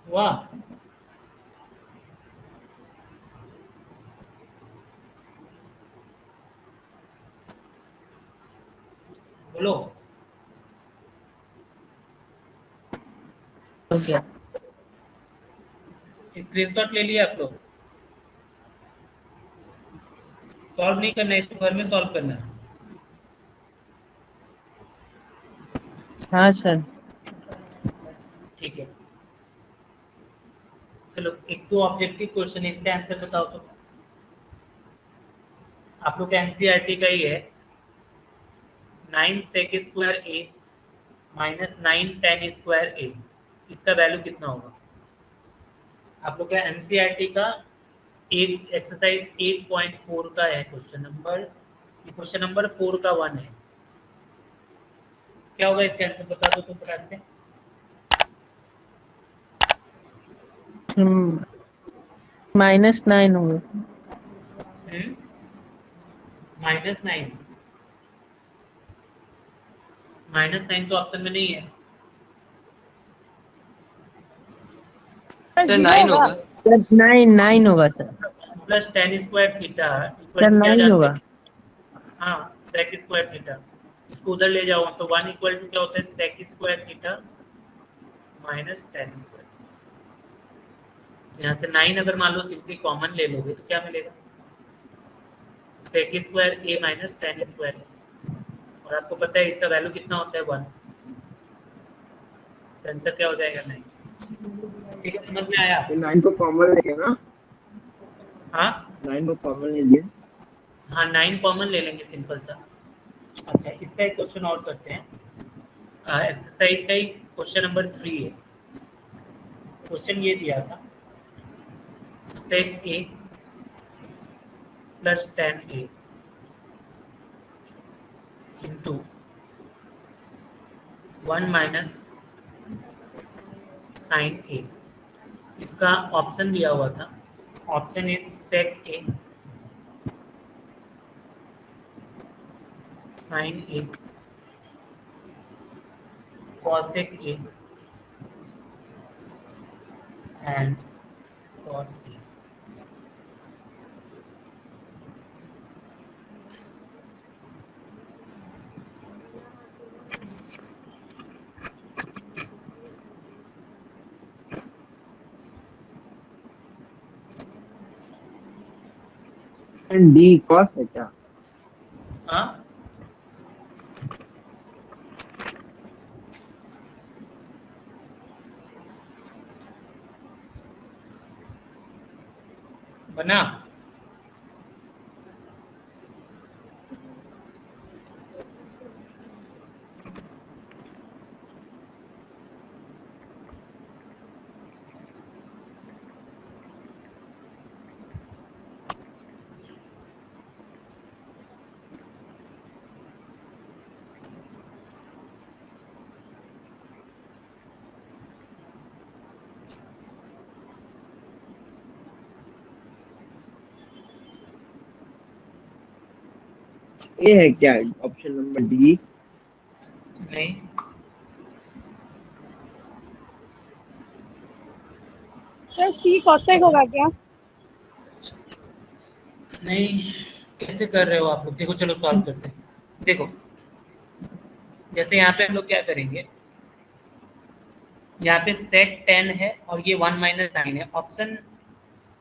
वाह, बोलो। हो गया। स्क्रीनशॉट ले लिया आप लोग? सॉल्व नहीं करना है, इसको घर में सॉल्व करना है। हाँ सर। ठीक है, चलो एक तो ऑब्जेक्टिव क्वेश्चन है, इसका आंसर बताओ तो। आप लोग का एनसीईआरटी का ही है। 9 sec square A minus 9 tan square ए, इसका वैल्यू कितना होगा? आप लोग का एनसीईआरटी का 8 एक्सरसाइज 8.4 का है क्वेश्चन नंबर, ये क्वेश्चन नंबर 4 का 1 है। क्या होगा इसका आंसर बता दो तुम फटाक से। -9 होगा। -9, -9 तो ऑप्शन में नहीं है। सर सर 0 9 होगा। होगा। सर 9 होगा sir. Plus tan square theta equal sir to क्या 9 जानते होगा। हैं? हाँ, sec स्क्वायर थीटा। इसको उधर ले जाओ तो 1 इक्वल टू क्या होता है? sec square theta minus tan square. यहाँ से 9 अगर मान लो सिंपली कॉमन ले लोगे तो क्या मिलेगा? sec square a minus tan square, और आपको पता है इसका वैल्यू कितना होता है? 1। तो आंसर क्या हो जाएगा? 9। ठीक है, समझ में आया? तो 9 को कॉमन लेंगे ना, हाँ 9 को कॉमन लेंगे। हाँ, 9 कॉमन ले लेंगे, सिंपल सा। अच्छा, इसका एक क्वेश्चन और करते हैं। एक्सरसाइज का ही क्वेश्चन नंबर 3 है। क्वेश्चन ये दिया था, sec a plus tan a into 1 minus sine a। इसका ऑप्शन दिया हुआ था, option is sec a sine a cosec a and cos a। And D cos है क्या? हाँ, बना। ये है क्या ऑप्शन नंबर डी? नहीं, सर सी cosec होगा क्या? नहीं, कैसे कर रहे हो आप लोग? देखो चलो सॉल्व करते हैं। देखो, जैसे यहाँ पे हम लोग क्या करेंगे, यहाँ पे sec tan है और ये 1 माइनस साइन है। ऑप्शन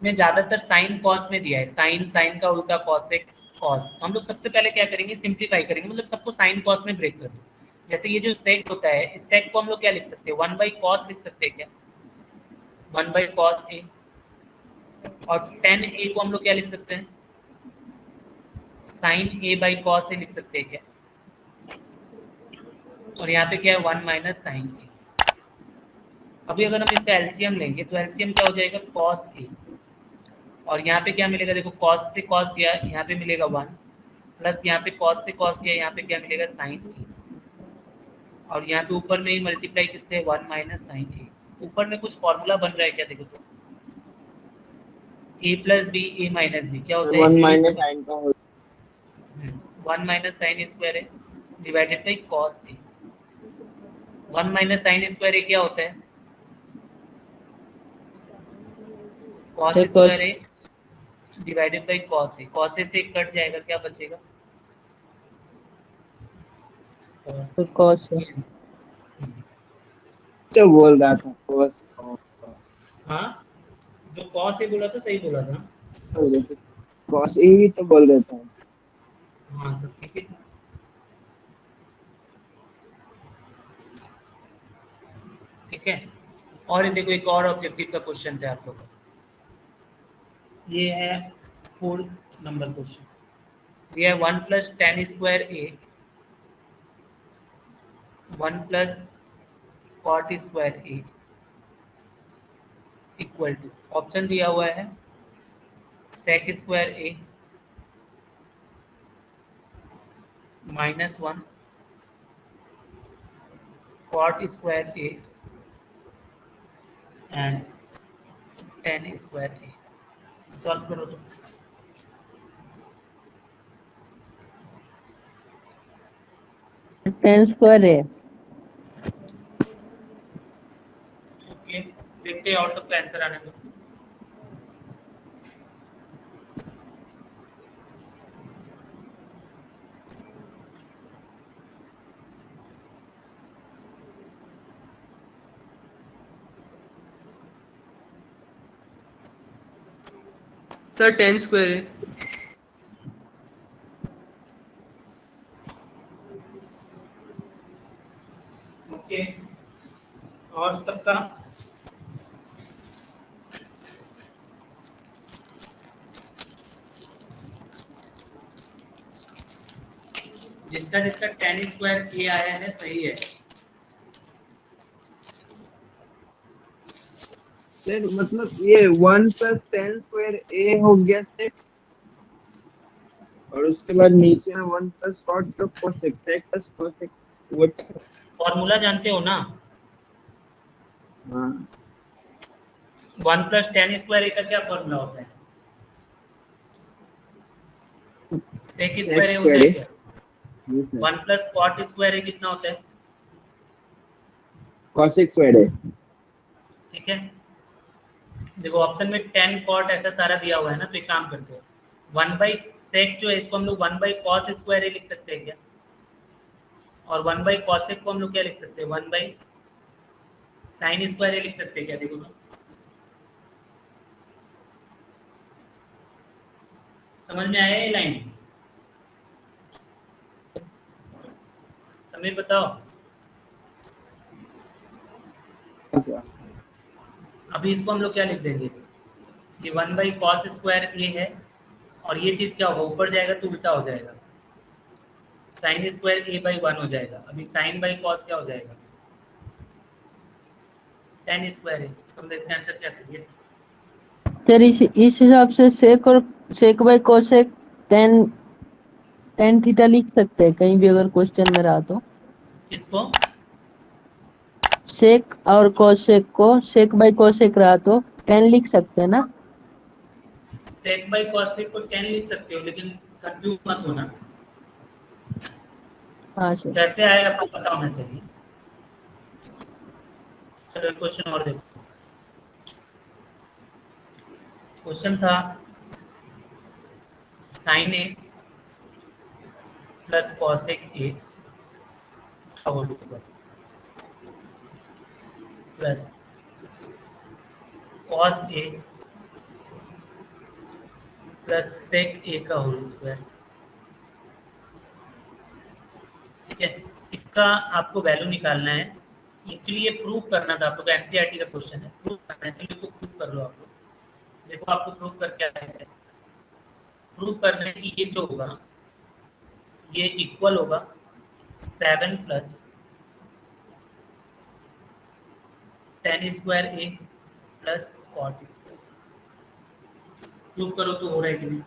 में ज्यादातर साइन कॉस में दिया है, साइन साइन का उल्टा कॉसेक कॉस। हम लोग सबसे पहले क्या करेंगे, सिंप्लीफाई करेंगे, मतलब सबको साइन कॉस में ब्रेक कर दो। जैसे ये जो सेक होता है, इस सेक को हम लोग क्या लिख सकते हैं? 1 बाई कॉस लिख सकते हैं क्या? 1 बाई कॉस ए। और tan ए को हम लोग क्या लिख सकते हैं? साइन ए बाई कॉस ए लिख सकते हैं क्या? और यहाँ पे क्या है? 1 माइनस साइन ए। अभी अगर हम इसका एलसीएम लेंगे तो एलसीएम क्या हो जाएगा? Cos A. और यहाँ पे क्या मिलेगा? देखो, कॉस से कॉस गया, यहाँ पे मिलेगा 1। प्लस यहाँ पे कॉस से कॉस गया, यहाँ पे क्या मिलेगा साइन ए, और यहाँ पे ऊपर में ही मल्टीप्लाई किससे 1 माइनस साइन ए। ऊपर में कुछ फॉर्मूला बन रहा है क्या, देखो तो a plus B A minus b क्या होता है, 1 ए माइनस स्क्वायर, साइन का होल 1 माइनस साइन स्क्वायर है divided by cos a. 1 minus sine square a क्या होता है, cos sec cos square a divided by cos a. Cos a से cut जाएगा, क्या बचेगा, cos है। तो बोल रहा था cos हाँ जो कॉस ए बोला था सही बोला था। cos ही तो बोल रहा था। हाँ तो ठीक है, ठीक है। और ये देखो एक और ऑब्जेक्टिव का क्वेश्चन था आप लोगों का, ये है 4 नंबर क्वेश्चन। ये है 1 plus tan square A 1 plus cot square A equal to, option दिया हुआ है sec square A -1 cot square A and tan square A. Solve करो तो। tan स्क्वायर है। ओके देखते हैं और सबका आंसर आने दो। सर 10 स्क्वायर है। ओके और सबका जिसका जिसका टेन स्क्वायर ए आया है सही है। सर मतलब ये 1 प्लस 10 स्क्वायर ए हो गया 6 और उसके बाद नीचे में 1 प्लस कॉट तो cosec sec plus cosec what. Formula जानते हो ना, हाँ 1 प्लस टेन स्क्वायर ए का क्या फॉर्मूला होता है, सेक सेक स्क्वायर ए होता स्क्वायर है है। क्या। 1 प्लस कॉट स्क्वायर ए कितना होता है, कोसेक स्क्वायर है। ठीक है। देखो ऑप्शन में 10 कॉट ऐसा सारा दिया हुआ है ना, तो एक काम करते हैं 1 बाई सेक जो है इसको हम लोग 1 बाई कॉस स्क्वायर ए लिख सकते हैं क्या, और 1 बाई कॉसेक को हम लोग क्या लिख सकते हैं 1 बाई साइन स्क्वायर ए लिख सकते हैं क्या, देखो तो समझ में आया ये लाइन, समीर बताओ। अभी इसको हम लोग क्या लिख देंगे, ये 1 बाई कॉस स्क्वायर ए है, और ये चीज क्या होगा ऊपर जाएगा तो उल्टा हो जाएगा, साइन स्क्वायर ए बाई 1 हो जाएगा। अभी साइन बाई कॉस क्या हो जाएगा, टेन स्क्वायर है। तो हम इसका आंसर क्या करिए, सर इस हिसाब से सेक और sec by cosec tan tan theta लिख सकते हैं कहीं भी अगर क्वेश्चन में रहा तो। किसको, सेक और कोसेक को सेक बाय कोसेक रहा तो tan लिख सकते हैं ना। सेक बाई कॉसेक को टेन लिख सकते हो, लेकिन कंफ्यूज मत होना, हाँ सर। कैसे आए आपको पता होना चाहिए। चलो क्वेश्चन और देखो, क्वेश्चन था sine a plus cosec a plus cos a plus sec a का होल स्क्वायर, ठीक है। इसका आपको वैल्यू निकालना है, एक्चुअली ये प्रूफ करना था आप लोग का, एनसीईआरटी का क्वेश्चन है, प्रूफ करना है। चलिए इसको प्रूफ कर लो आप लोग, देखो आपको प्रूफ करके आया है। प्रूफ करना है कि ये जो होगा ये इक्वल होगा 7 प्लस टेन स्क्वायर ए प्लस कॉट स्क्वायर। प्रूफ करो तो हो रहा है कि नहीं,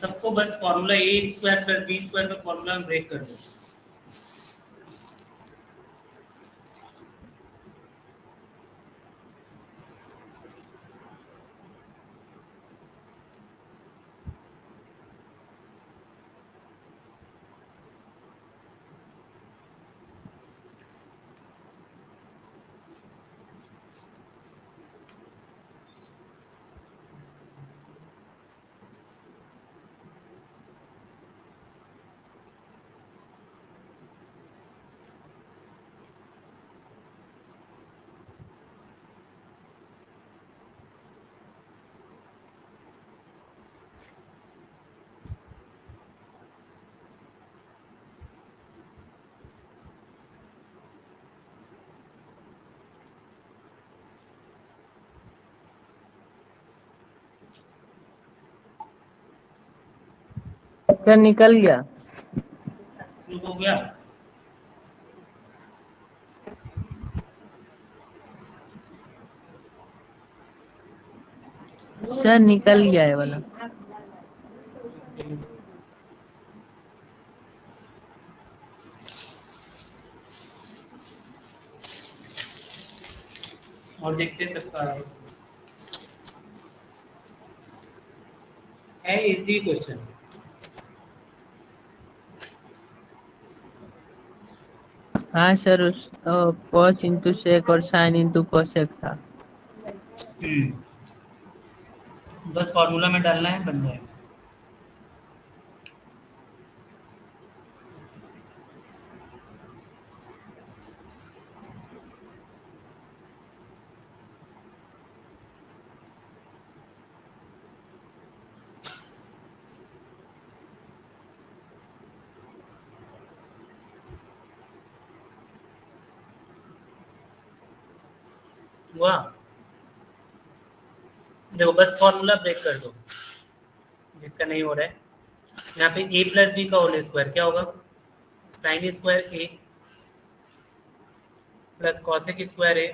सबको बस फॉर्मूला ए स्क्वायर प्लस बी स्क्वायर का फॉर्मूला में ब्रेक कर दो। सर निकल गया। प्रूफ हो गया। सर निकल गया है वाला। और देखते हैं सबका है इजी क्वेश्चन। हाँ सर, उस कॉस इंटू सेक और साइन इंटू कोसेक था। बस फॉर्मूला में डालना है, बन जाएगा। हुआ? देखो बस फॉर्मूला ब्रेक कर दो जिसका नहीं हो रहा है। यहाँ पे a प्लस बी का होल स्क्वायर क्या होगा? Sine square A plus cosec square A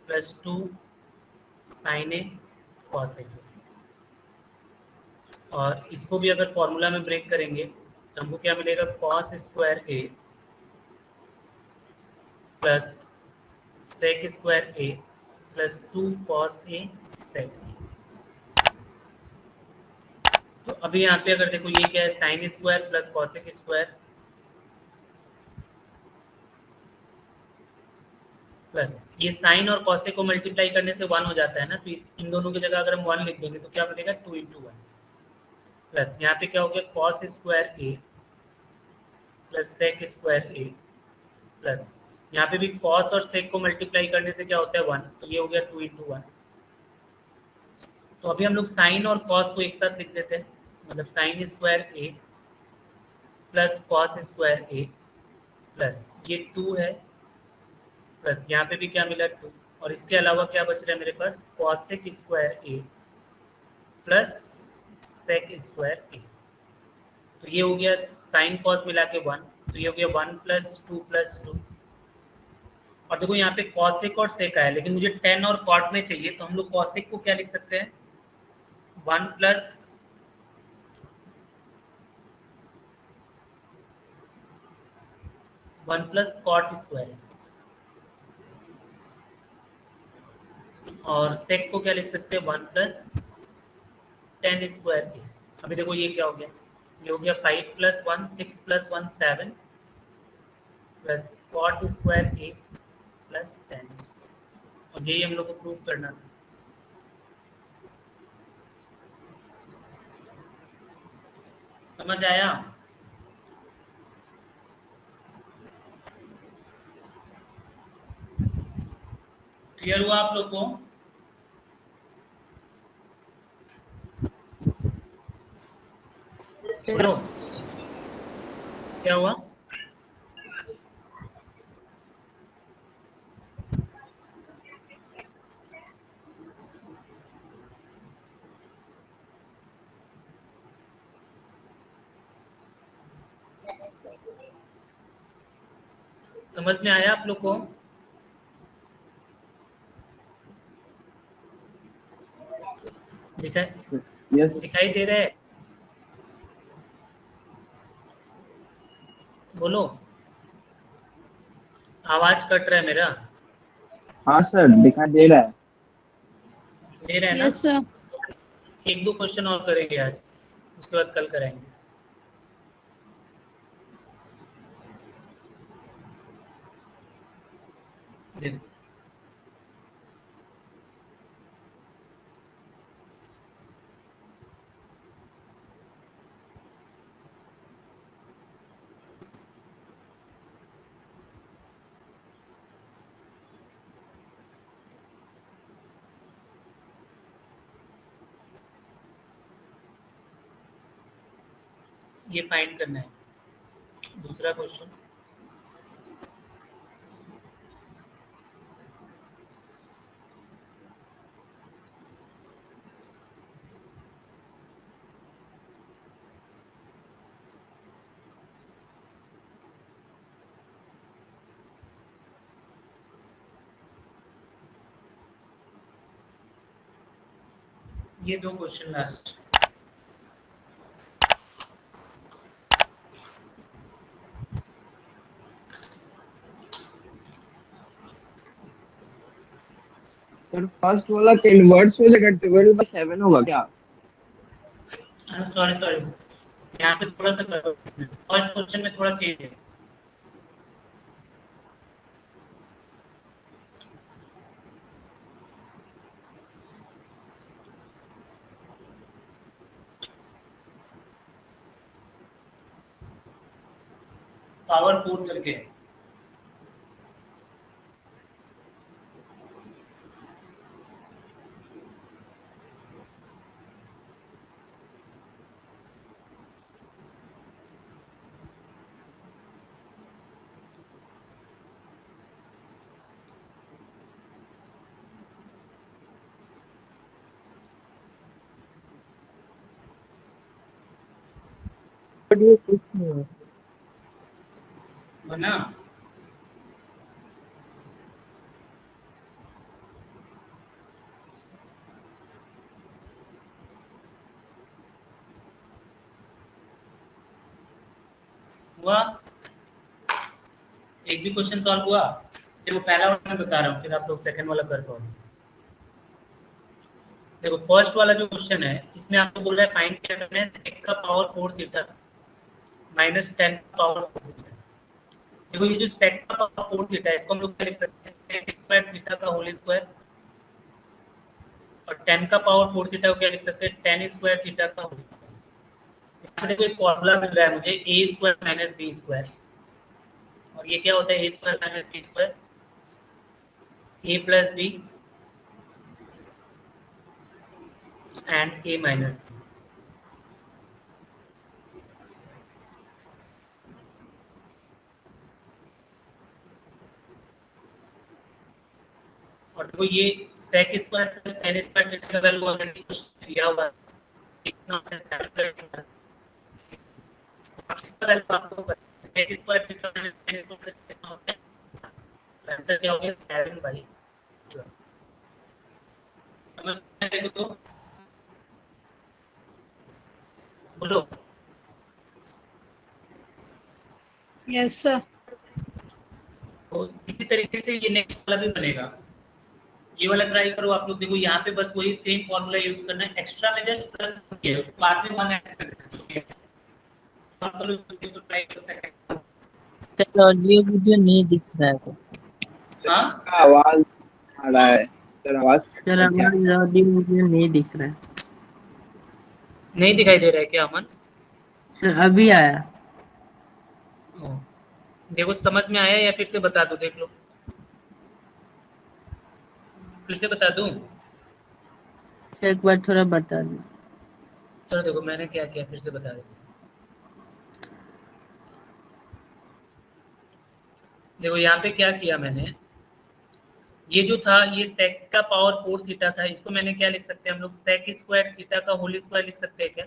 plus 2 sine A cosec A. और इसको भी अगर फॉर्मूला में ब्रेक करेंगे तो हमको क्या मिलेगा? Cos square A plus sec square A plus 2 cos A सेक ए। तो अभी यहाँ पे अगर देखो ये क्या है? Sine square plus cosec square plus ये साइन और कॉसेक को मल्टीप्लाई करने से 1 हो जाता है ना, तो इन दोनों की जगह अगर हम 1 लिख देंगे तो क्या बनेगा? 2 इंटू 1 प्लस यहाँ पे क्या हो गया? कॉस स्क्वायर ए प्लस सेक स्क्वायर ए प्लस यहाँ पे भी कॉस और सेक को मल्टीप्लाई करने से क्या होता है? 1, तो ये हो गया 2 इंटू 1। तो अभी हम लोग साइन और कॉस को एक साथ लिख देते हैं, मतलब साइन स्क्वायर ए प्लस कॉस स्क्वायर ए प्लस ये 2 है प्लस यहाँ पे भी क्या मिला? 2। और इसके अलावा क्या बच रहा है मेरे पास? कॉसेक स्क्वायर ए प्लस सेक स्क्वायर ए। तो ये हो गया साइन कॉस मिला के 1, तो ये हो गया 1 प्लस 2 प्लस 2। और देखो यहाँ पे कॉसेक और सेक आया, लेकिन मुझे टेन और कॉट में चाहिए, तो हम लोग कॉसेक को क्या लिख सकते हैं? 1 प्लस कॉट स्क्वायर और सेक को क्या लिख सकते हैं? 1 प्लस टेन स्क्वायर ए। अभी देखो ये क्या हो गया? ये हो गया 5 plus 1 6 plus 1 7 plus cot square ए प्लस टेन। और यही हम लोग को प्रूव करना था। समझ आया? क्लियर हुआ आप लोग को? बोलो क्या हुआ? समझ में आया आप लोग को? यस दिखाई दे रहा है? बोलो, आवाज कट रहा है मेरा, हाँ सर दिखाई दे रहा है। दे रहा है ना? Yes sir. एक दो क्वेश्चन और करेंगे आज, उसके बाद कल कराएंगे। देखो ये फाइंड करना है दूसरा क्वेश्चन। ये दो क्वेश्चन लास्ट। सर फर्स्ट वाला इनवर्स हो जाएगा, 12/7 होगा क्या? सॉरी सॉरी, यहाँ पे थोड़ा सा फर्स्ट क्वेश्चन में थोड़ा चेंज है। पावर 4 करके है। बट ये कुछ नहीं है। है ना? हुआ? एक भी क्वेश्चन सॉल्व हुआ? देखो पहला वाला मैं बता रहा हूँ, फिर आप लोग सेकंड वाला कर पाओगे। देखो फर्स्ट वाला जो क्वेश्चन है, इसमें आपको बोल रहा है फाइंड क्या करना है, सेक का पावर 4 थीटा माइनस 10 का पावर 4 थीटा। देखो ये जो सेक का पावर 4 थीटा है, इसको हम लोग क्या लिख सकते हैं, सेक स्क्वायर थीटा का होल स्क्वायर, और 10 का पावर 4 थीटा को क्या लिख सकते हैं, 10 स्क्वायर थीटा का होल स्क्वायर। यहाँ पे देखो एक फॉर्मूला मिल रहा है मुझे, a square minus B square, और ये क्या होता है, ए square minus B square, A plus b and a minus B. और देखो ये sec square plus tan square theta का वैल्यू ऑलरेडी कुछ दिया हुआ है, कितना होता है 7/2। इसका वैल्यू आपको पता है, sec square theta minus tan square कितना होता है, तो आंसर क्या हो गया 7/12। समझ में आया तो बोलो। Yes sir. तो इसी तरीके से ये नेक्स्ट वाला भी बनेगा, ये वाला ट्राई करो आप लोग। देखो यहाँ पे बस वही सेम फॉर्मूला यूज करना है, एक्स्ट्रा में जस्ट प्लस किया है, उसके बाद में 1 ऐड करना है। सॉल्व करो तो ट्राई कर सकते हैं। सर ऑडियो वीडियो नहीं दिख रहा है। हाँ आवाज आ रहा है सर, आवाज सर हमारा ऑडियो वीडियो नहीं दिख रहा है। नहीं दिखाई दे रहा है क्या अमन? सर अभी आया। देखो समझ में आया या फिर से बता दूं, देख लो, फिर से बता दूं। सर एक बार थोड़ा बता दो। चलो देखो मैंने क्या किया, फिर से बता देता हूं। देखो यहाँ पे क्या किया मैंने, ये जो था ये sec का पावर 4 थीटा था, इसको मैंने क्या लिख सकते हैं हम लोग, sec स्क्वायर थीटा का होल स्क्वायर लिख सकते हैं क्या?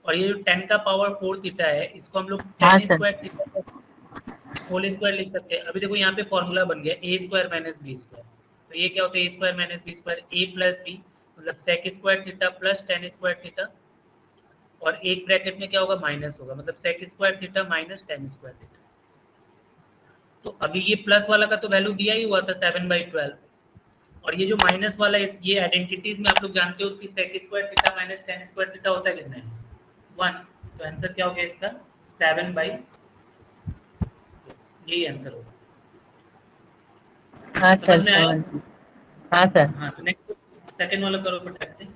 और ये जो 10 का पावर 4 थीटा है, इसको हम लोग हाँ 10 सर। स्क्वायर थीटा का होल स्क्वायर लिख सकते हैं। अभी देखो यहाँ पे फॉर्मूला बन गया ए स्क्वायर माइनस बी स्क्वायर, तो ये क्या होता है, ए स्क्वायर माइनस बी स्क्वायर, ए प्लस बी मतलब sec square theta plus 10 square theta और एक ब्रैकेट में क्या होगा, माइनस होगा, मतलब sec square theta minus tan square theta. तो अभी ये प्लस वाला का तो वैल्यू दिया ही हुआ था 7/12, और ये जो माइनस वाला ये आइडेंटिटीज में आप लोग जानते हो उसकी sec square theta minus tan square theta होता है कितना है, 1। तो आंसर क्या हो गया इसका 7/, यही आंसर होगा। हाँ समझ सर में आया? समझ। हाँ सर। हाँ, तो नेक्स्ट सेकंड वाला करो फटाक से।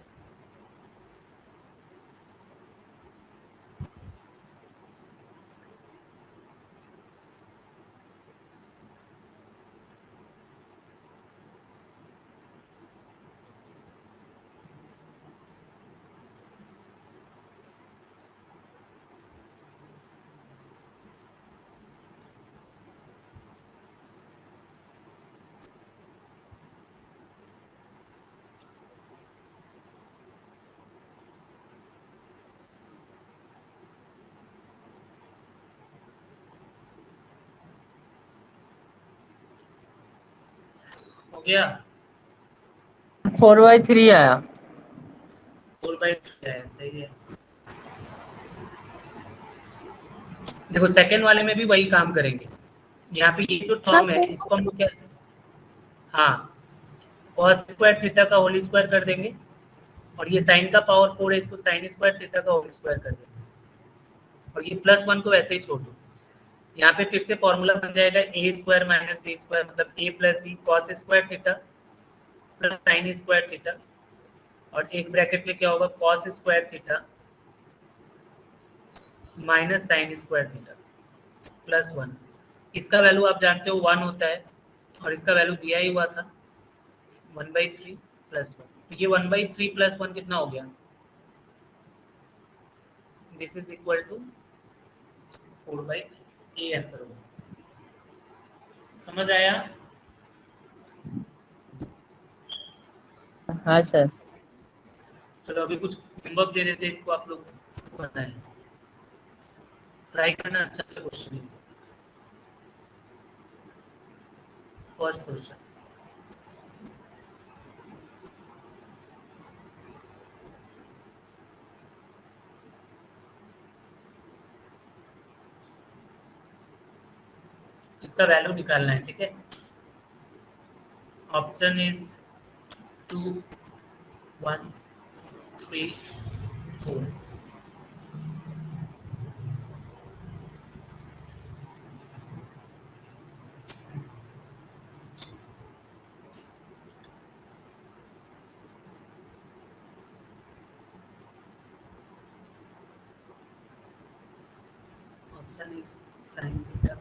हो गया, 4/3 आया। 4/3 है, सही है। देखो सेकंड वाले में भी वही काम करेंगे। यहाँ पे ये जो टर्म है इसको हम लोग क्या, हाँ, cos स्क्वायर थीटा का होल स्क्वायर कर देंगे, और ये साइन का पावर 4 है, इसको साइन स्क्वायर थीटा का होल स्क्वायर कर देंगे, और ये +1 को वैसे ही छोड़ दो। यहाँ पे फिर से फॉर्मूला बन जाएगा A square minus B square, मतलब a plus B cos square theta plus sine square theta, और एक ब्रैकेट में क्या होगा cos square theta minus sine square theta +1। इसका वैल्यू आप जानते हो 1 होता है, और इसका वैल्यू दिया ही हुआ था 1/3 +1। तो ये 1/3 +1 कितना हो गया, दिस इज इक्वल टू 4/3, ये आंसर होगा। समझ आया? हाँ सर। चलो अभी कुछ होमवर्क दे देते, इसको आप लोग करना है, ट्राई करना अच्छा से क्वेश्चन। फर्स्ट क्वेश्चन, इसका वैल्यू निकालना है, ठीक है। Option is 2, 1, 3, 4। Option is sine theta